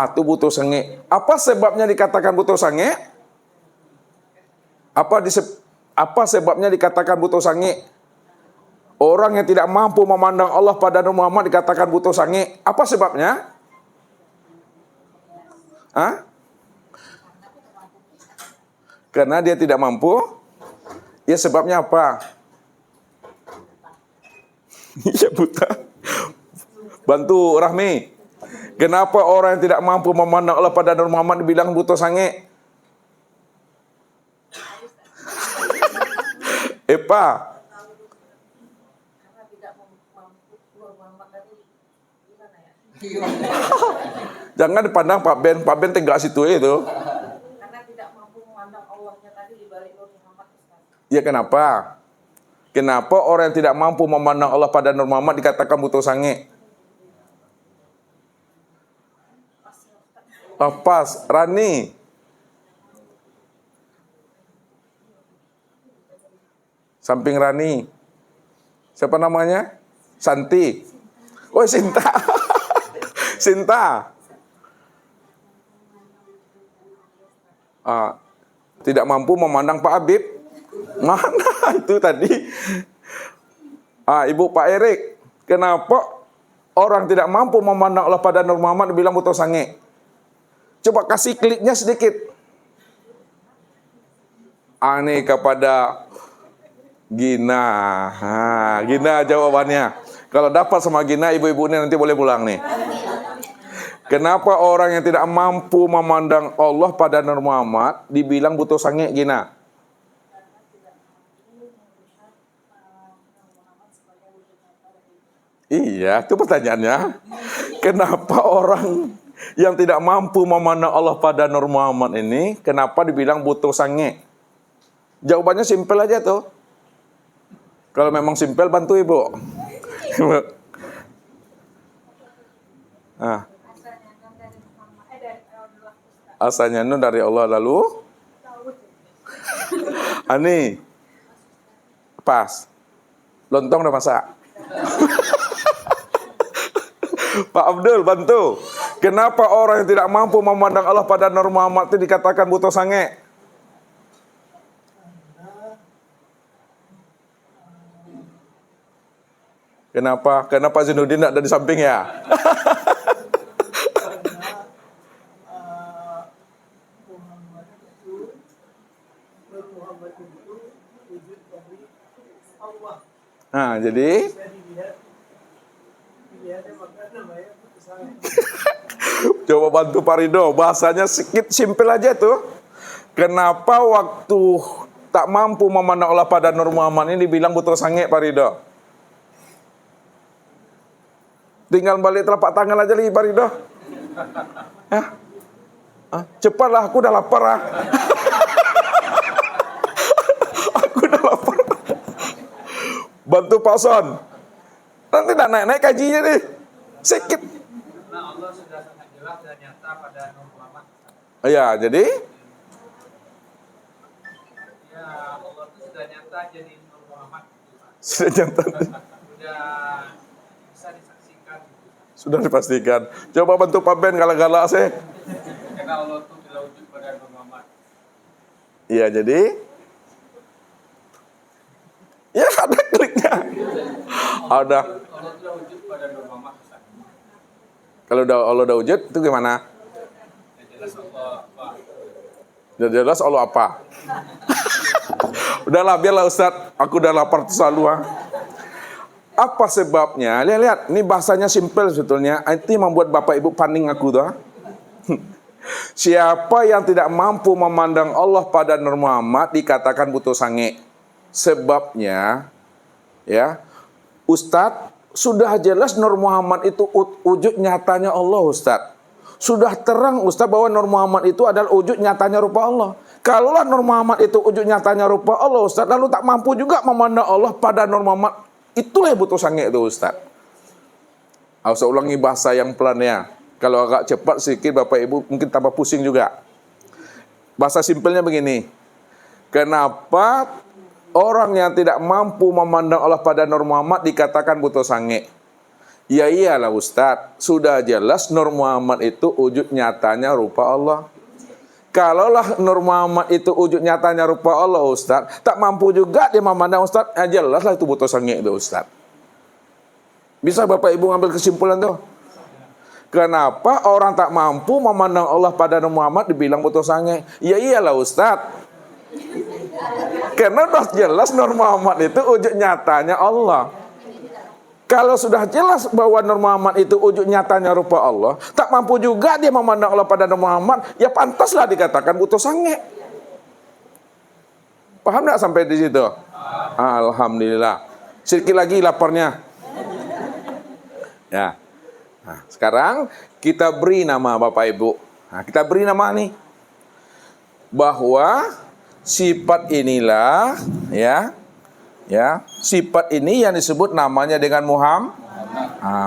Itu butuh sange. Apa sebabnya dikatakan butuh sange? Apa sebabnya dikatakan butuh sange? Orang yang tidak mampu memandang Allah pada Nur Muhammad dikatakan buta sange. Apa sebabnya? Hah? Karena dia tidak mampu. Ya sebabnya apa? Iya buta. Bantu Rahmi. Kenapa orang yang tidak mampu memandang Allah pada Nur Muhammad dibilang buta sange? Epa. Jangan dipandang Pak Ben. Pak Ben tegak situ itu. Karena tidak mampu memandang Allahnya tadi di balik Nur Muhammad. Ya kenapa? Kenapa orang yang tidak mampu memandang Allah pada Nur Muhammad dikatakan buta sange? Pas, Rani. Samping Rani. Siapa namanya? Santi. Oh, Sinta. Sinta. Tidak mampu memandang Pak Habib. Mana itu tadi? Ibu Pak Erik. Kenapa orang tidak mampu memandang Allah pada Nur Muhammad dibilang buta sange? Coba kasih kliknya sedikit. Ini kepada Gina. Gina jawabannya. Kalau dapat sama Gina, ibu-ibu ini nanti boleh pulang nih. Kenapa orang yang tidak mampu memandang Allah pada Nur Muhammad dibilang buta sange, Gina? Iya, itu pertanyaannya. Kenapa orang yang tidak mampu memandang Allah pada Nur Muhammad ini, kenapa dibilang buta sange? Jawabannya simpel aja tuh. Kalau memang simpel, bantu ibu. Asalnya nur dari Allah, lalu Ani pas lontong udah masak. Pak Abdul bantu. Kenapa orang yang tidak mampu memandang Allah pada Nur Muhammad itu dikatakan buta sange? Kenapa? Karena Pak Zainuddin tidak ada di samping ya? Nah, jadi coba bantu Pak Ridho, bahasanya sedikit simpel aja tuh. Kenapa waktu tak mampu memandang Allah pada Nur Muhammad ini dibilang buta sange, Pak Ridho? Tinggal balik telapak tangan aja lagi, Pak Ridho. Cepatlah, aku udah lapar. Aku udah lapar. Bantu Pak Son. Nanti tak naik-naik kajinya nih. Sedikit. Karena Allah sudah sangat jelas dan nyata pada Nur Muhammad. Ya, jadi Ya, Allah itu sudah nyata jadi Nur Muhammad. sudah nyata. Sudah bisa disaksikan. Sudah dipastikan. Coba bantu Pak Ben galak-galak sih. Karena Allah itu telah wujud pada Nur Muhammad. Iya, jadi ya ada kliknya. Ada. Allah telah wujud pada Nur Muhammad. Kalau Allah udah wujud itu gimana? Yang jelas Allah apa? Udah jelas Allah apa? Udahlah, biarlah Ustadz. Aku udah lapar selalu. Apa sebabnya? Lihat, ini bahasanya simpel sebetulnya. Itu membuat Bapak Ibu paning aku tuh. Siapa yang tidak mampu memandang Allah pada Nur Muhammad dikatakan buta sange. Sebabnya, ya, Ustadz, sudah jelas Nur Muhammad itu wujud nyatanya Allah, Ustadz. Sudah terang, Ustadz, bahwa Nur Muhammad itu adalah wujud nyatanya rupa Allah. Kalaulah Nur Muhammad itu wujud nyatanya rupa Allah, Ustadz, lalu tak mampu juga memandang Allah pada Nur Muhammad, itulah yang buta sange itu, Ustadz. Saya ulangi bahasa yang pelan ya. Kalau agak cepat sedikit, Bapak Ibu mungkin tambah pusing juga. Bahasa simpelnya begini. Kenapa orang yang tidak mampu memandang Allah pada Nur Muhammad dikatakan buta sange? Ya iyalah Ustadz, sudah jelas Nur Muhammad itu wujud nyatanya rupa Allah. Kalaulah Nur Muhammad itu wujud nyatanya rupa Allah, Ustaz, tak mampu juga dia memandang, Ustaz. Jelaslah itu butuh sangit itu, Ustaz. Bisa Bapak Ibu ngambil kesimpulan tuh? Kenapa orang tak mampu memandang Allah pada Nur Muhammad dibilang butuh sangit? Ya iyalah, Ustaz. Karena udah jelas Nur Muhammad itu wujud nyatanya Allah. Kalau sudah jelas bahwa Nur Muhammad itu wujud nyatanya rupa Allah, tak mampu juga dia memandang Allah pada Nur Muhammad, ya pantaslah dikatakan butuh sange. Paham tak sampai di situ? Alhamdulillah. Sedikit lagi laparnya. Ya. Nah, sekarang kita beri nama Bapak Ibu. Nah, kita beri nama nih. Bahwa sifat inilah sifat ini yang disebut namanya dengan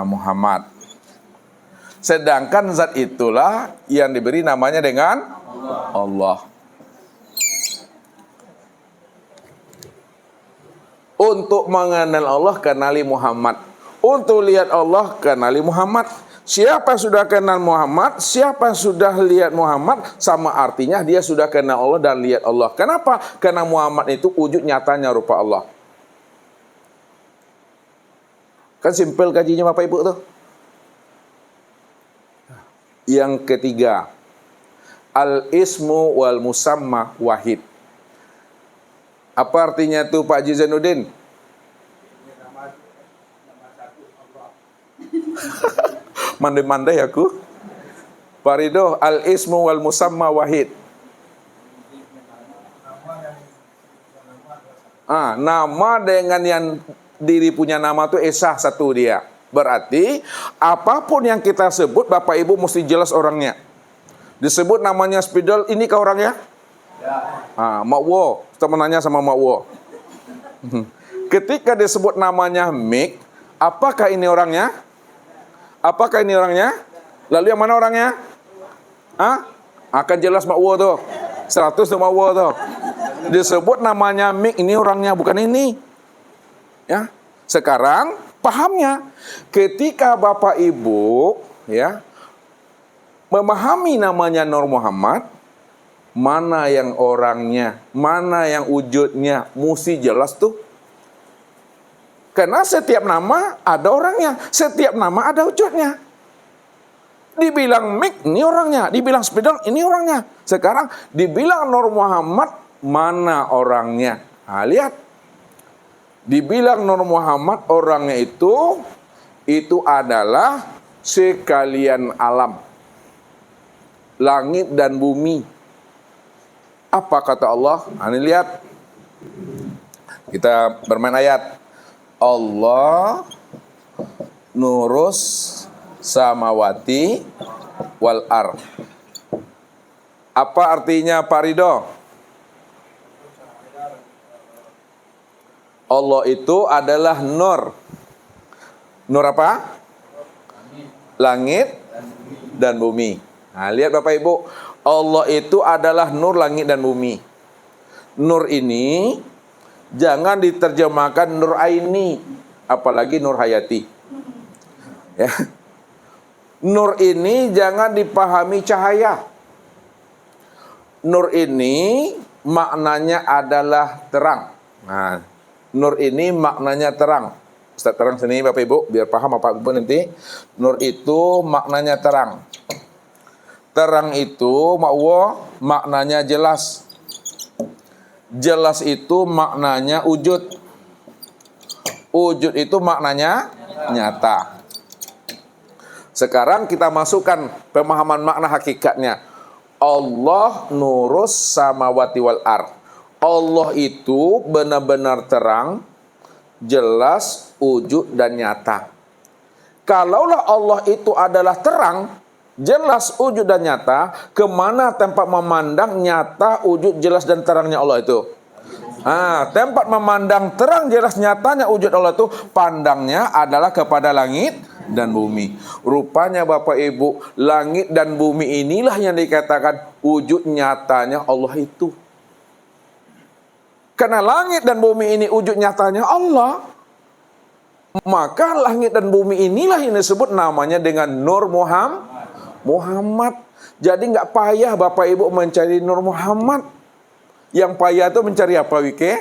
Muhammad. Sedangkan zat itulah yang diberi namanya dengan Allah. Untuk mengenal Allah, kenali Muhammad. Untuk lihat Allah, kenali Muhammad. Siapa yang sudah kenal Muhammad, siapa yang sudah lihat Muhammad, sama artinya dia sudah kenal Allah dan lihat Allah. Kenapa? Karena Muhammad itu wujud nyatanya rupa Allah. Kan simpel kajinya Bapak Ibu tuh. Yang ketiga, al-ismu wal musamma wahid. Apa artinya tuh Pak Haji Zainuddin? Mandai-mandai aku. Pak Ridho, al-ismu wal musamma wahid. Nama dengan yang diri punya nama itu esa satu dia. Berarti apapun yang kita sebut Bapak Ibu mesti jelas orangnya. Disebut namanya spidol, ini kah orangnya? Ya. Mak Wo, kita menanya sama Mak Wo. Ketika disebut namanya Mik, apakah ini orangnya? Apakah ini orangnya? Lalu yang mana orangnya? Akan jelas Mak Wo tuh. 100 tuh Mak Wo tuh. Disebut namanya Mik, ini orangnya, bukan ini. Ya, sekarang pahamnya, ketika Bapak Ibu memahami namanya Nur Muhammad, mana yang orangnya, mana yang wujudnya, mesti jelas tuh. Karena setiap nama ada orangnya, setiap nama ada wujudnya. Dibilang Mik, ini orangnya, dibilang Spidol, ini orangnya. Sekarang dibilang Nur Muhammad, mana orangnya? Lihat. Dibilang Nur Muhammad, orangnya itu adalah sekalian alam, langit dan bumi. Apa kata Allah? Ini lihat, kita bermain ayat. Allah nurus samawati wal ar. Apa artinya Pak Ridho? Allah itu adalah nur. Nur apa? Langit dan bumi. Lihat Bapak Ibu, Allah itu adalah nur langit dan bumi. Nur ini jangan diterjemahkan nur aini, apalagi nur hayati. Ya. Nur ini jangan dipahami cahaya. Nur ini maknanya adalah terang. Nur ini maknanya terang. Ustaz terang sini Bapak Ibu, biar paham Bapak Ibu nanti. Nur itu maknanya terang. Terang itu maknanya jelas. Jelas itu maknanya wujud. Wujud itu maknanya nyata. Sekarang kita masukkan pemahaman makna hakikatnya. Allah nurus samawati wal ar. Allah itu benar-benar terang, jelas, wujud dan nyata. Kalaulah Allah itu adalah terang, jelas, wujud dan nyata, kemana tempat memandang nyata, wujud, jelas dan terangnya Allah itu? Tempat memandang terang, jelas, nyatanya wujud Allah itu, pandangnya adalah kepada langit dan bumi. Rupanya Bapak Ibu, langit dan bumi inilah yang dikatakan wujud nyatanya Allah itu. Karena langit dan bumi ini wujud nyatanya Allah, maka langit dan bumi inilah yang disebut namanya dengan Nur Muhammad. Jadi nggak payah Bapak Ibu mencari Nur Muhammad. Yang payah itu mencari apa, Wike?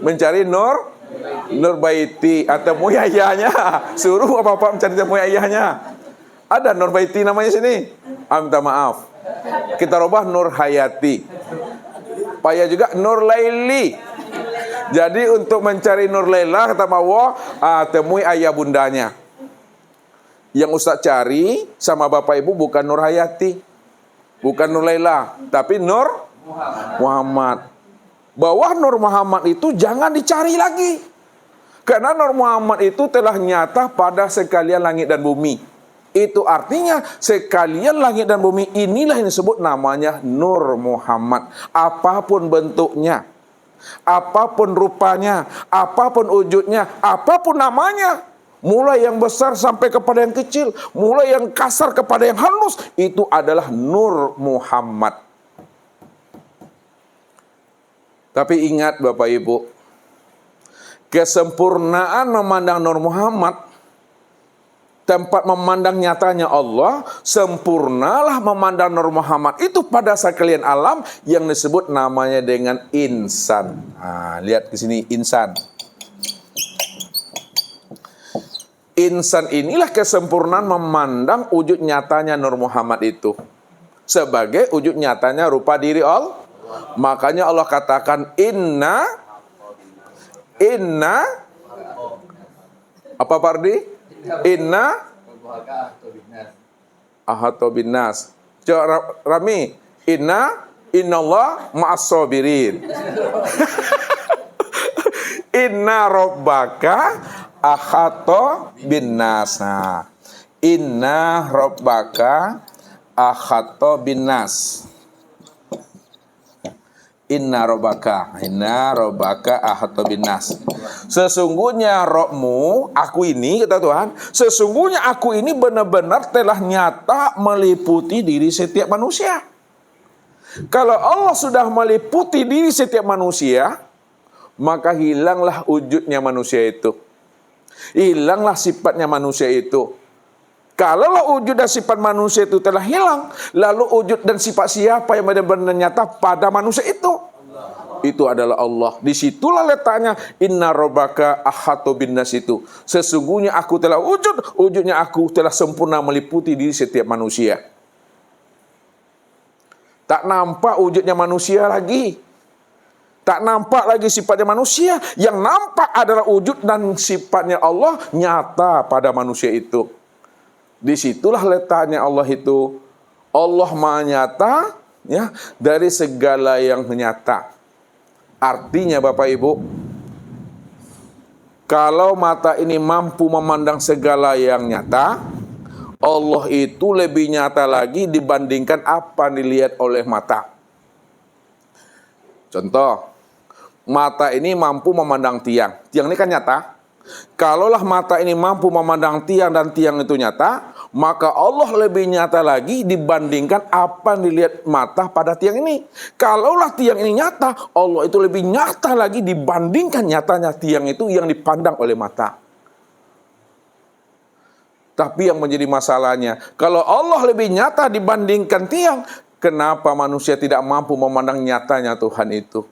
Mencari Nur Baiti atau Muyayahnya. Suruh Bapak mencari Muyayahnya. Ada Nur Baiti namanya sini. Minta maaf. Kita rubah Nur Hayati. Payah juga Nur Laili. Jadi untuk mencari Nur Laila kata Mawa, temui ayah bundanya. Yang Ustaz cari sama Bapak Ibu bukan Nur Hayati, bukan Nur Laila, tapi Nur Muhammad. Bawah Nur Muhammad itu jangan dicari lagi. Karena Nur Muhammad itu telah nyata pada sekalian langit dan bumi. Itu artinya sekalian langit dan bumi inilah yang disebut namanya Nur Muhammad. Apapun bentuknya, apapun rupanya, apapun wujudnya, apapun namanya, mulai yang besar sampai kepada yang kecil, mulai yang kasar kepada yang halus, itu adalah Nur Muhammad. Tapi ingat Bapak Ibu, kesempurnaan memandang Nur Muhammad, tempat memandang nyatanya Allah, sempurnalah memandang Nur Muhammad itu pada sekalian alam yang disebut namanya dengan insan. Lihat ke sini, insan. Insan inilah kesempurnaan memandang wujud nyatanya Nur Muhammad itu sebagai wujud nyatanya rupa diri Allah. Makanya Allah katakan inna apa Pardi? Inna ahata binnas. Coba Rami, innallah ma'as sabirin. Inna rabbaka ahata binnas. Inna rabbaka ahata binnas. Inna rabbaka ahata binnas. Sesungguhnya Rabbmu, aku ini, kata Tuhan, sesungguhnya aku ini benar-benar telah nyata meliputi diri setiap manusia. Kalau Allah sudah meliputi diri setiap manusia, maka hilanglah wujudnya manusia itu. Hilanglah sifatnya manusia itu. Kalau wujud dan sifat manusia itu telah hilang, lalu wujud dan sifat siapa yang benar-benar nyata pada manusia itu? Itu adalah Allah. Disitulah letaknya inna rabbaka ahata binnas itu. Sesungguhnya aku telah wujudnya aku telah sempurna meliputi diri setiap manusia. Tak nampak wujudnya manusia lagi. Tak nampak lagi sifatnya manusia. Yang nampak adalah wujud dan sifatnya Allah nyata pada manusia itu. Disitulah letaknya Allah itu. Allah Maha Nyata, ya, dari segala yang nyata. Artinya Bapak Ibu, kalau mata ini mampu memandang segala yang nyata, Allah itu lebih nyata lagi dibandingkan apa yang dilihat oleh mata. Contoh, mata ini mampu memandang tiang. Tiang ini kan nyata. Kalaulah mata ini mampu memandang tiang dan tiang itu nyata, maka Allah lebih nyata lagi dibandingkan apa yang dilihat mata pada tiang ini. Kalaulah tiang ini nyata, Allah itu lebih nyata lagi dibandingkan nyatanya tiang itu yang dipandang oleh mata. Tapi yang menjadi masalahnya, kalau Allah lebih nyata dibandingkan tiang, kenapa manusia tidak mampu memandang nyatanya Tuhan itu?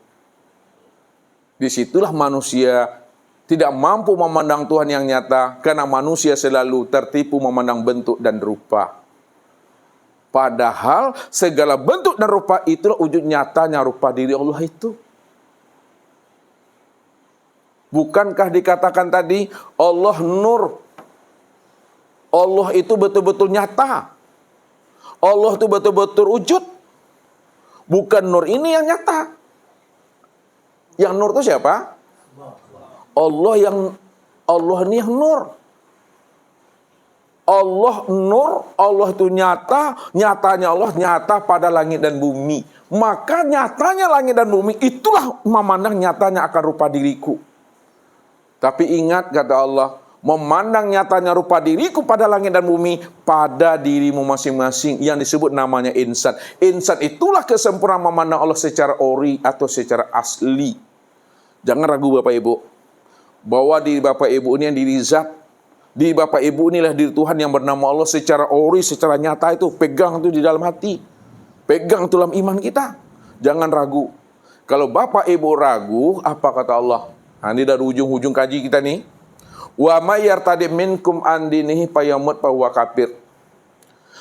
Disitulah manusia tidak mampu memandang Tuhan yang nyata, karena manusia selalu tertipu memandang bentuk dan rupa. Padahal segala bentuk dan rupa itulah wujud nyatanya rupa diri Allah itu. Bukankah dikatakan tadi Allah nur? Allah itu betul-betul nyata. Allah itu betul-betul wujud. Bukan nur ini yang nyata. Yang nur itu siapa? Allah ini yang nur. Allah nur, Allah itu nyata, nyatanya Allah nyata pada langit dan bumi. Maka nyatanya langit dan bumi itulah memandang nyatanya akan rupa diriku. Tapi ingat kata Allah, memandang nyatanya rupa diriku pada langit dan bumi pada dirimu masing-masing yang disebut namanya insan. Insan itulah kesempurnaan memandang Allah secara ori atau secara asli. Jangan ragu Bapak Ibu, bahwa diri Bapak Ibu ini yang diri zat, Di Bapak Ibu inilah diri Tuhan yang bernama Allah secara ori, secara nyata itu. Pegang itu di dalam hati. Pegang itu dalam iman kita. Jangan ragu. Kalau Bapak Ibu ragu, apa kata Allah? Nah, ini dari ujung-ujung kaji kita nih. Wa may yartadi minkum an dinihi fayamut fahuwa kafir.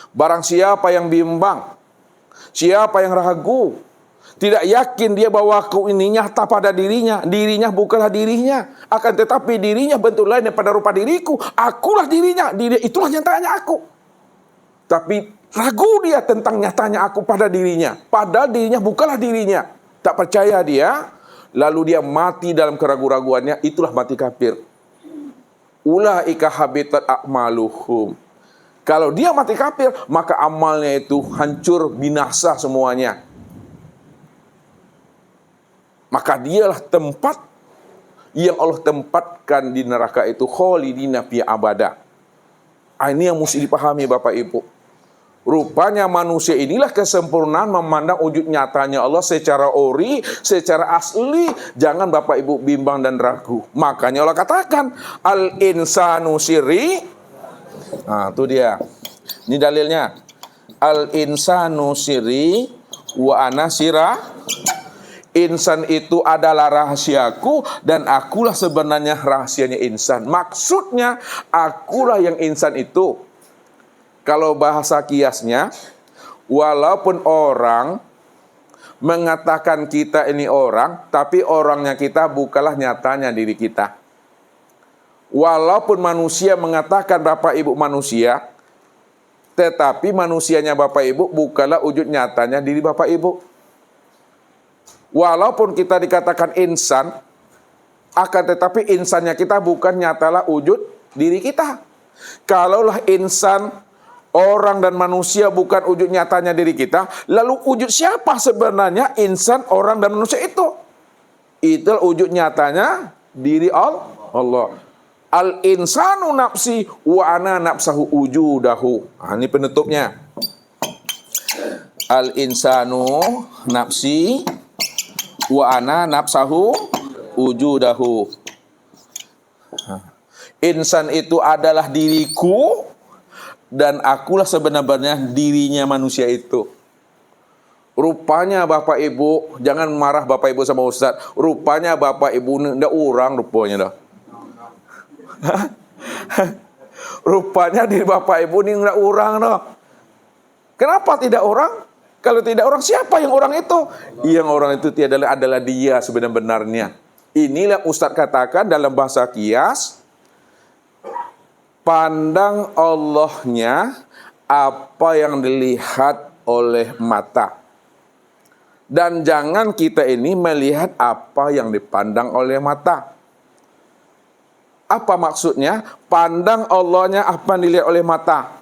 Barang siapa yang bimbang, siapa yang ragu, tidak yakin dia bahwa aku ini nyata pada dirinya, dirinya bukanlah dirinya, akan tetapi dirinya bentuk lain daripada rupa diriku, akulah dirinya, itulah nyatanya aku. Tapi ragu dia tentang nyatanya aku pada dirinya, padahal dirinya bukanlah dirinya. Tak percaya dia, lalu dia mati dalam keraguan-raguannya, itulah mati kafir. Ulaika habitat a'maluhum. Kalau dia mati kafir, maka amalnya itu hancur, binasa semuanya. Maka dialah tempat yang Allah tempatkan di neraka itu, khalidina fi abada. Ini yang mesti dipahami Bapak Ibu. Rupanya manusia inilah kesempurnaan memandang wujud nyatanya Allah secara ori, secara asli. Jangan Bapak Ibu bimbang dan ragu. Makanya Allah katakan, al-insanu sirri. Nah, itu dia. Ini dalilnya. Al-insanu sirri wa ana sirah. Insan itu adalah rahasiaku dan akulah sebenarnya rahasianya insan. Maksudnya akulah yang insan itu. Kalau bahasa kiasnya, walaupun orang mengatakan kita ini orang, tapi orangnya kita bukanlah nyatanya diri kita. Walaupun manusia mengatakan Bapak Ibu manusia, tetapi manusianya Bapak Ibu bukanlah wujud nyatanya diri Bapak Ibu. Walaupun kita dikatakan insan, akan tetapi insannya kita bukan nyatalah wujud diri kita. Kalaulah insan, orang dan manusia bukan wujud nyatanya diri kita, lalu wujud siapa sebenarnya insan, orang dan manusia itu? Itulah wujud nyatanya diri Allah. Al-insanu nafsi wa ana nafsahu wujudahu. Ini penutupnya. Al-insanu nafsi wa ana nafsahu wujudahu. Insan itu adalah diriku dan akulah sebenarnya dirinya manusia itu. Rupanya Bapak Ibu, jangan marah Bapak Ibu sama Ustaz. Rupanya Bapak Ibu ndak orang rupanya dah. Rupanya diri Bapak Ibu ini ndak orang dah. Kenapa tidak orang? Kalau tidak orang, siapa yang orang itu? Yang orang itu adalah dia sebenarnya. Inilah Ustaz katakan dalam bahasa kias, pandang Allahnya apa yang dilihat oleh mata. Dan jangan kita ini melihat apa yang dipandang oleh mata. Apa maksudnya? Pandang Allahnya apa yang dilihat oleh mata.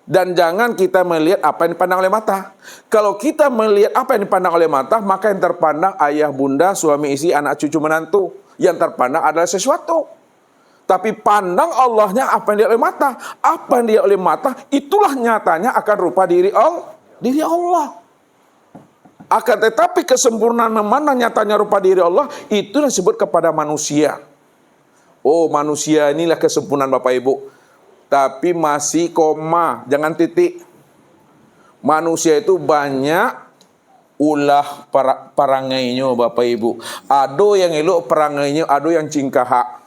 Dan jangan kita melihat apa yang dipandang oleh mata. Kalau kita melihat apa yang dipandang oleh mata, maka yang terpandang ayah, bunda, suami, istri, anak, cucu, menantu. Yang terpandang adalah sesuatu. Tapi pandang Allahnya apa yang dilihat oleh mata. Apa yang dilihat oleh mata, itulah nyatanya akan rupa diri Allah. Akan tetapi kesempurnaan memandang nyatanya rupa diri Allah, itu disebut kepada manusia. Oh, manusia inilah kesempurnaan Bapak Ibu. Tapi masih koma, jangan titik. Manusia itu banyak ulah parangainya Bapak Ibu. Ado yang elok parangainya, ado yang cingkahak.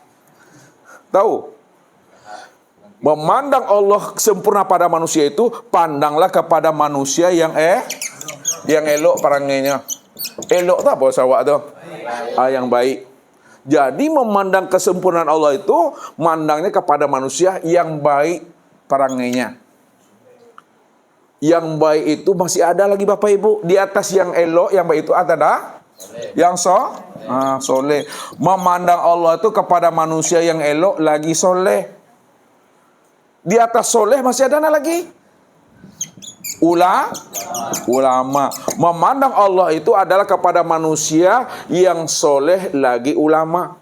Tahu? Memandang Allah sempurna pada manusia itu, pandanglah kepada manusia yang elok parangainya. Elok tak apa sawak tu? Yang baik. Jadi memandang kesempurnaan Allah itu, mandangnya kepada manusia yang baik perangainya. Yang baik itu masih ada lagi Bapak Ibu. Di atas yang elok, yang baik itu ada yang soleh. Memandang Allah itu kepada manusia yang elok lagi soleh. Di atas soleh masih ada lagi ulama. Memandang Allah itu adalah kepada manusia yang soleh lagi ulama.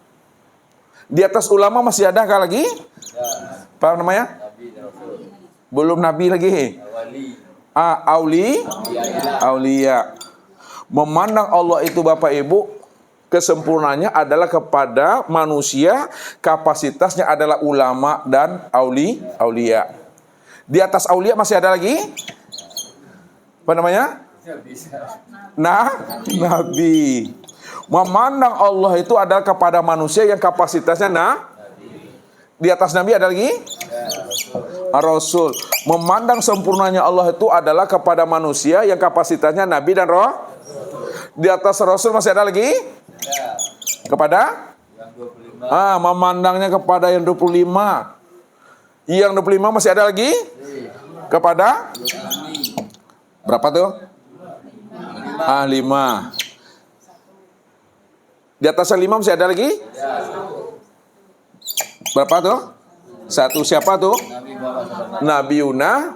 Di atas ulama masih ada lagi? Apa namanya? Belum nabi lagi. Aulia. Memandang Allah itu Bapak Ibu Kesempurnaannya adalah kepada manusia, kapasitasnya adalah ulama dan aulia. Di atas aulia masih ada lagi? Apa namanya? Nabi. Memandang Allah itu adalah kepada manusia yang kapasitasnya di atas Nabi ada lagi? Rasul. Memandang sempurnanya Allah itu adalah kepada manusia yang kapasitasnya Nabi dan Roh. Di atas Rasul masih ada lagi? Kepada? Memandangnya kepada yang 25. Yang 25 masih ada lagi? Kepada? Berapa tuh? 5. Di atas 5 masih ada lagi? Berapa tuh? 1. Siapa tuh? Nabi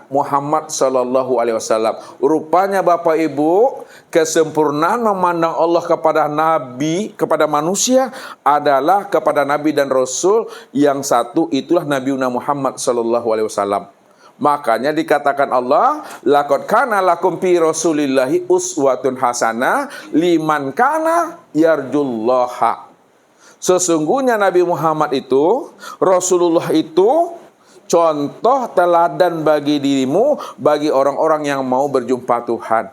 Muhammad sallallahu alaihi wasallam. Rupanya Bapak Ibu, kesempurnaan memandang Allah kepada nabi, kepada manusia adalah kepada nabi dan rasul. Yang satu itulah Nabi Muhammad sallallahu alaihi wasallam. Makanya dikatakan Allah, laqad kana lakum fi rasulillahi uswatun hasanah liman kana yarjullaha. Sesungguhnya Nabi Muhammad itu, Rasulullah itu contoh teladan bagi dirimu, bagi orang-orang yang mau berjumpa Tuhan.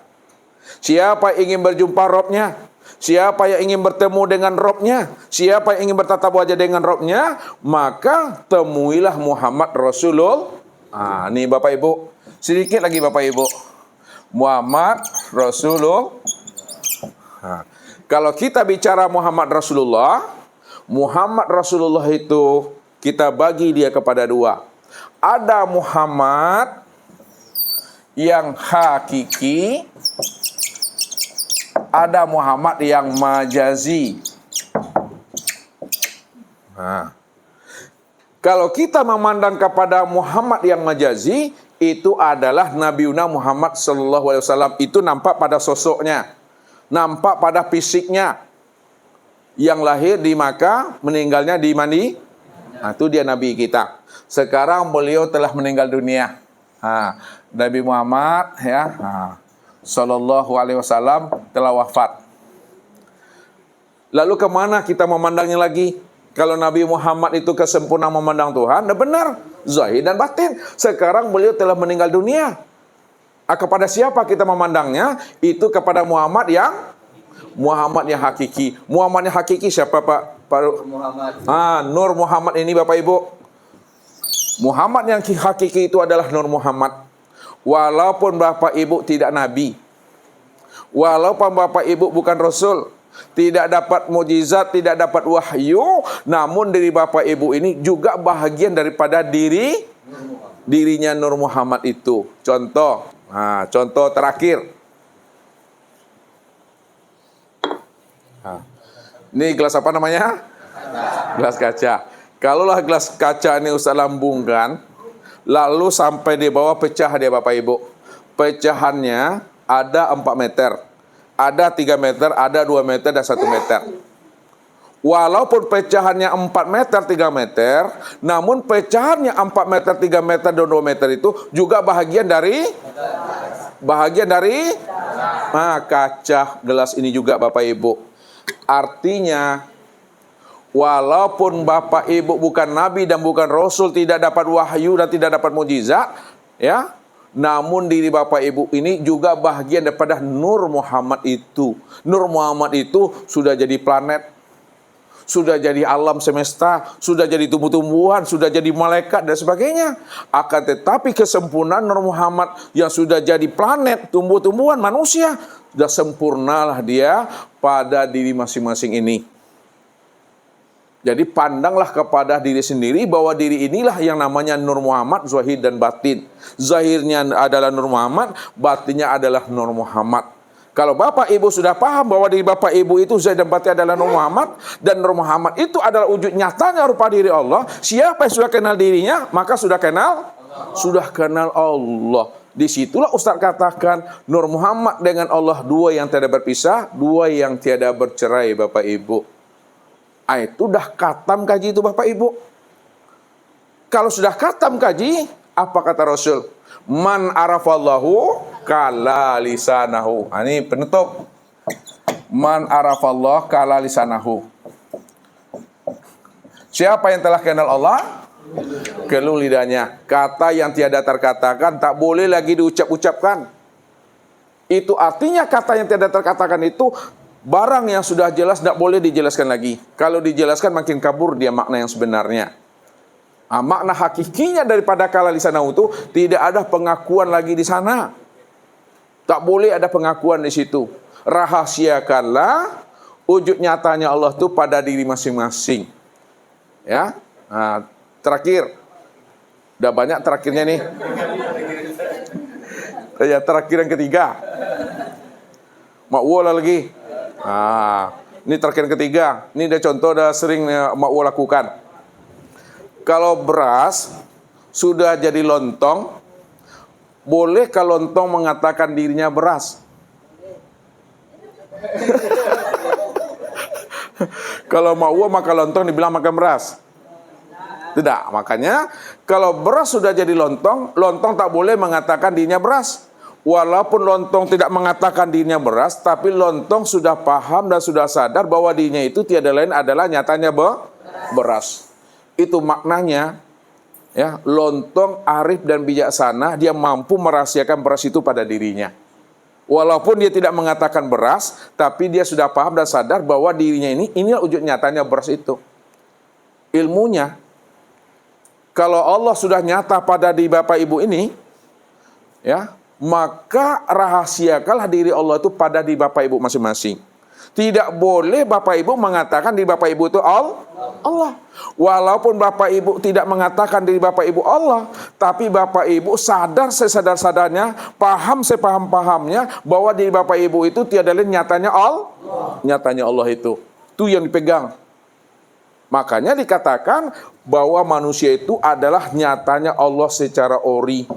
Siapa yang ingin berjumpa Robnya, siapa yang ingin bertemu dengan Robnya, siapa yang ingin bertatap wajah dengan Robnya, maka temuilah Muhammad Rasulullah. Nih Bapak Ibu, sedikit lagi Bapak Ibu. Muhammad Rasulullah. Kalau kita bicara Muhammad Rasulullah itu kita bagi dia kepada 2. Ada Muhammad yang hakiki, ada Muhammad yang majazi. Kalau kita memandang kepada Muhammad yang majazi, itu adalah Nabi Muhammad sallallahu alaihi wasallam. Itu nampak pada sosoknya, nampak pada fisiknya. Yang lahir di Makkah, meninggalnya di Mandi. Itu dia Nabi kita. Sekarang beliau telah meninggal dunia. Nabi Muhammad sallallahu alaihi wasallam telah wafat. Lalu kemana kita memandangnya lagi? Kalau Nabi Muhammad itu kesempurnaan memandang Tuhan, benar, zahir dan batin. Sekarang beliau telah meninggal dunia. Kepada siapa kita memandangnya? Itu kepada Muhammad yang hakiki. Muhammad yang hakiki siapa Pak? Muhammad. Nur Muhammad ini Bapak Ibu. Muhammad yang hakiki itu adalah Nur Muhammad. Walaupun Bapak Ibu tidak nabi, walaupun Bapak Ibu bukan rasul, tidak dapat mukjizat, tidak dapat wahyu, namun diri Bapak Ibu ini juga bahagian daripada dirinya Nur Muhammad itu. Contoh terakhir. Ini gelas apa namanya? Gelas kaca. Kalaulah gelas kaca ini Ustaz lambungkan, lalu sampai di bawah pecah dia Bapak Ibu. Pecahannya ada 4 meter. Ada 3 meter, ada 2 meter, dan 1 meter. Walaupun pecahannya 4 meter, 3 meter, namun pecahannya 4 meter, 3 meter, dan 2 meter itu juga bahagian dari kaca gelas ini juga Bapak Ibu. Artinya, walaupun Bapak Ibu bukan Nabi dan bukan Rasul, tidak dapat wahyu dan tidak dapat mukjizat, namun diri Bapak Ibu ini juga bahagian daripada Nur Muhammad itu. Nur Muhammad itu sudah jadi planet, sudah jadi alam semesta, sudah jadi tumbuh-tumbuhan, sudah jadi malaikat dan sebagainya. Akan tetapi kesempurnaan Nur Muhammad yang sudah jadi planet, tumbuh-tumbuhan, manusia, sudah sempurnalah dia pada diri masing-masing ini. Jadi pandanglah kepada diri sendiri bahwa diri inilah yang namanya Nur Muhammad, zahir dan batin. Zahirnya adalah Nur Muhammad, batinnya adalah Nur Muhammad. Kalau Bapak Ibu sudah paham bahwa diri Bapak Ibu itu zahir dan batin adalah Nur Muhammad, dan Nur Muhammad itu adalah wujud nyatanya rupa diri Allah, siapa yang sudah kenal dirinya, maka sudah kenal Allah. Disitulah Ustaz katakan Nur Muhammad dengan Allah 2 yang tiada berpisah, 2 yang tiada bercerai Bapak Ibu. Itu dah katam kaji itu Bapak Ibu. Kalau sudah katam kaji, apa kata Rasul? Man arafallahu kala lisanahu. Ini penutup. Man arafallah kala lisanahu. Siapa yang telah kenal Allah? Keluh lidahnya. Kata yang tiada terkatakan tak boleh lagi diucap-ucapkan. Itu artinya kata yang tiada terkatakan itu barang yang sudah jelas tidak boleh dijelaskan lagi. Kalau dijelaskan makin kabur dia makna yang sebenarnya. Makna hakikinya daripada kala lisanahu itu tidak ada pengakuan lagi di sana. Tak boleh ada pengakuan di situ. Rahasiakanlah wujud nyatanya Allah itu pada diri masing-masing. Ya, terakhir, udah banyak terakhirnya nih. Ya, terakhir yang ketiga. Makwa lagi. Ini terakhir yang ketiga. Ini ada contoh, udah sering makwa lakukan. Kalau beras sudah jadi lontong, bolehkah lontong mengatakan dirinya beras? Kalau makwa maka lontong dibilang makan beras. Tidak, makanya kalau beras sudah jadi lontong, lontong tak boleh mengatakan dirinya beras. Walaupun lontong tidak mengatakan dirinya beras, tapi lontong sudah paham dan sudah sadar bahwa dirinya itu tiada lain adalah nyatanya beras. Itu maknanya, ya, lontong arif dan bijaksana, dia mampu merahasiakan beras itu pada dirinya. Walaupun dia tidak mengatakan beras, tapi dia sudah paham dan sadar bahwa dirinya inilah wujud nyatanya beras itu. Ilmunya, kalau Allah sudah nyata pada di Bapak Ibu ini, ya, maka rahasiakanlah diri Allah itu pada di Bapak Ibu masing-masing. Tidak boleh Bapak Ibu mengatakan di Bapak Ibu itu Allah. Walaupun Bapak Ibu tidak mengatakan diri Bapak Ibu Allah, tapi Bapak Ibu sadar sesadar-sadarnya, paham sepaham-pahamnya bahwa diri Bapak Ibu itu tiada lain nyatanya Allah. Nyatanya Allah itu. Itu yang dipegang. Makanya dikatakan bahwa manusia itu adalah nyatanya Allah secara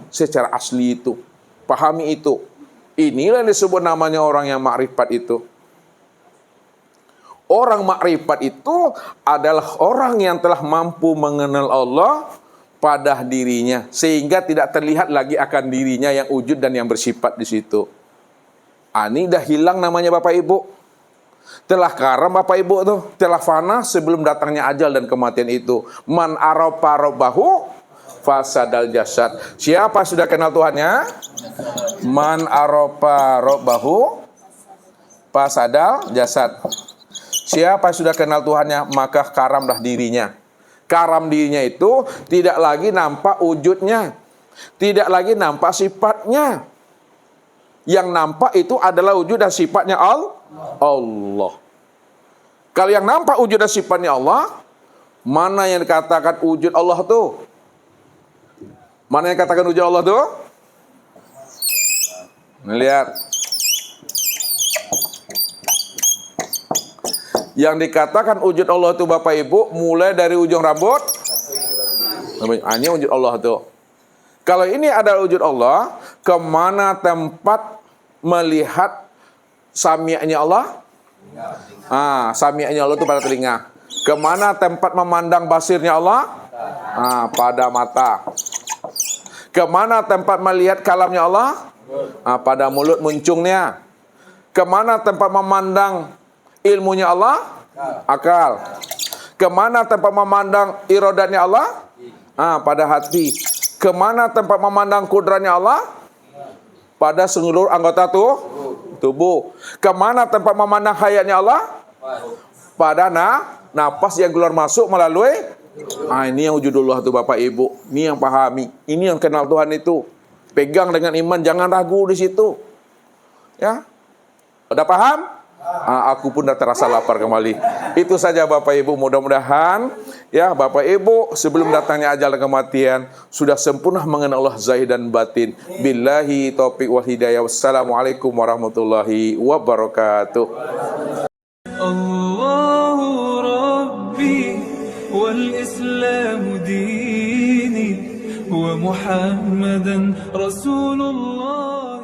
secara asli itu. Pahami itu. Inilah yang disebut namanya orang yang makrifat itu. Orang makrifat itu adalah orang yang telah mampu mengenal Allah pada dirinya, sehingga tidak terlihat lagi akan dirinya yang wujud dan yang bersifat di situ. Ini dah hilang namanya Bapak Ibu. Telah karam Bapak Ibu tuh, telah fana sebelum datangnya ajal dan kematian itu. Man arafa rabbahu fasadal jasad. Siapa sudah kenal Tuhannya? Man arafa rabbahu fasadal jasad. Siapa yang sudah kenal Tuhannya, maka karamlah dirinya. Karam dirinya itu tidak lagi nampak wujudnya, tidak lagi nampak sifatnya. Yang nampak itu adalah wujud dan sifatnya Allah. Kalau yang nampak wujud dan sifatnya Allah, mana yang dikatakan wujud Allah tuh? Mana yang katakan wujud Allah tuh? Lihat. Yang dikatakan wujud Allah itu Bapak Ibu mulai dari ujung rambut. Ini wujud Allah itu. Kalau ini adalah wujud Allah, kemana tempat melihat sami'nya Allah? Sami'nya Allah itu pada telinga. Kemana tempat memandang basirnya Allah? Pada mata. Kemana tempat melihat kalamnya Allah? Pada mulut muncungnya. Kemana tempat memandang ilmunya Allah? Akal. Kemana tempat memandang iradatnya Allah? Pada hati. Kemana tempat memandang kudratnya Allah? Pada seluruh anggota tubuh. Kemana tempat memandang hayatnya Allah? Pada napas yang keluar masuk melalui. Ini yang wujudullah itu Bapak Ibu. Ini yang pahami. Ini yang kenal Tuhan itu. Pegang dengan iman, jangan ragu di situ. Ya, udah paham? Aku pun dah terasa lapar kembali. Itu saja Bapak Ibu, mudah-mudahan ya Bapak Ibu sebelum datangnya ajal dan kematian sudah sempurna mengenal Allah zahir dan batin. Billahi taufiq wal hidayah. Wassalamualaikum warahmatullahi wabarakatuh. Allahu Rabbi wal Islamu dini wa Muhammadan Rasulullah.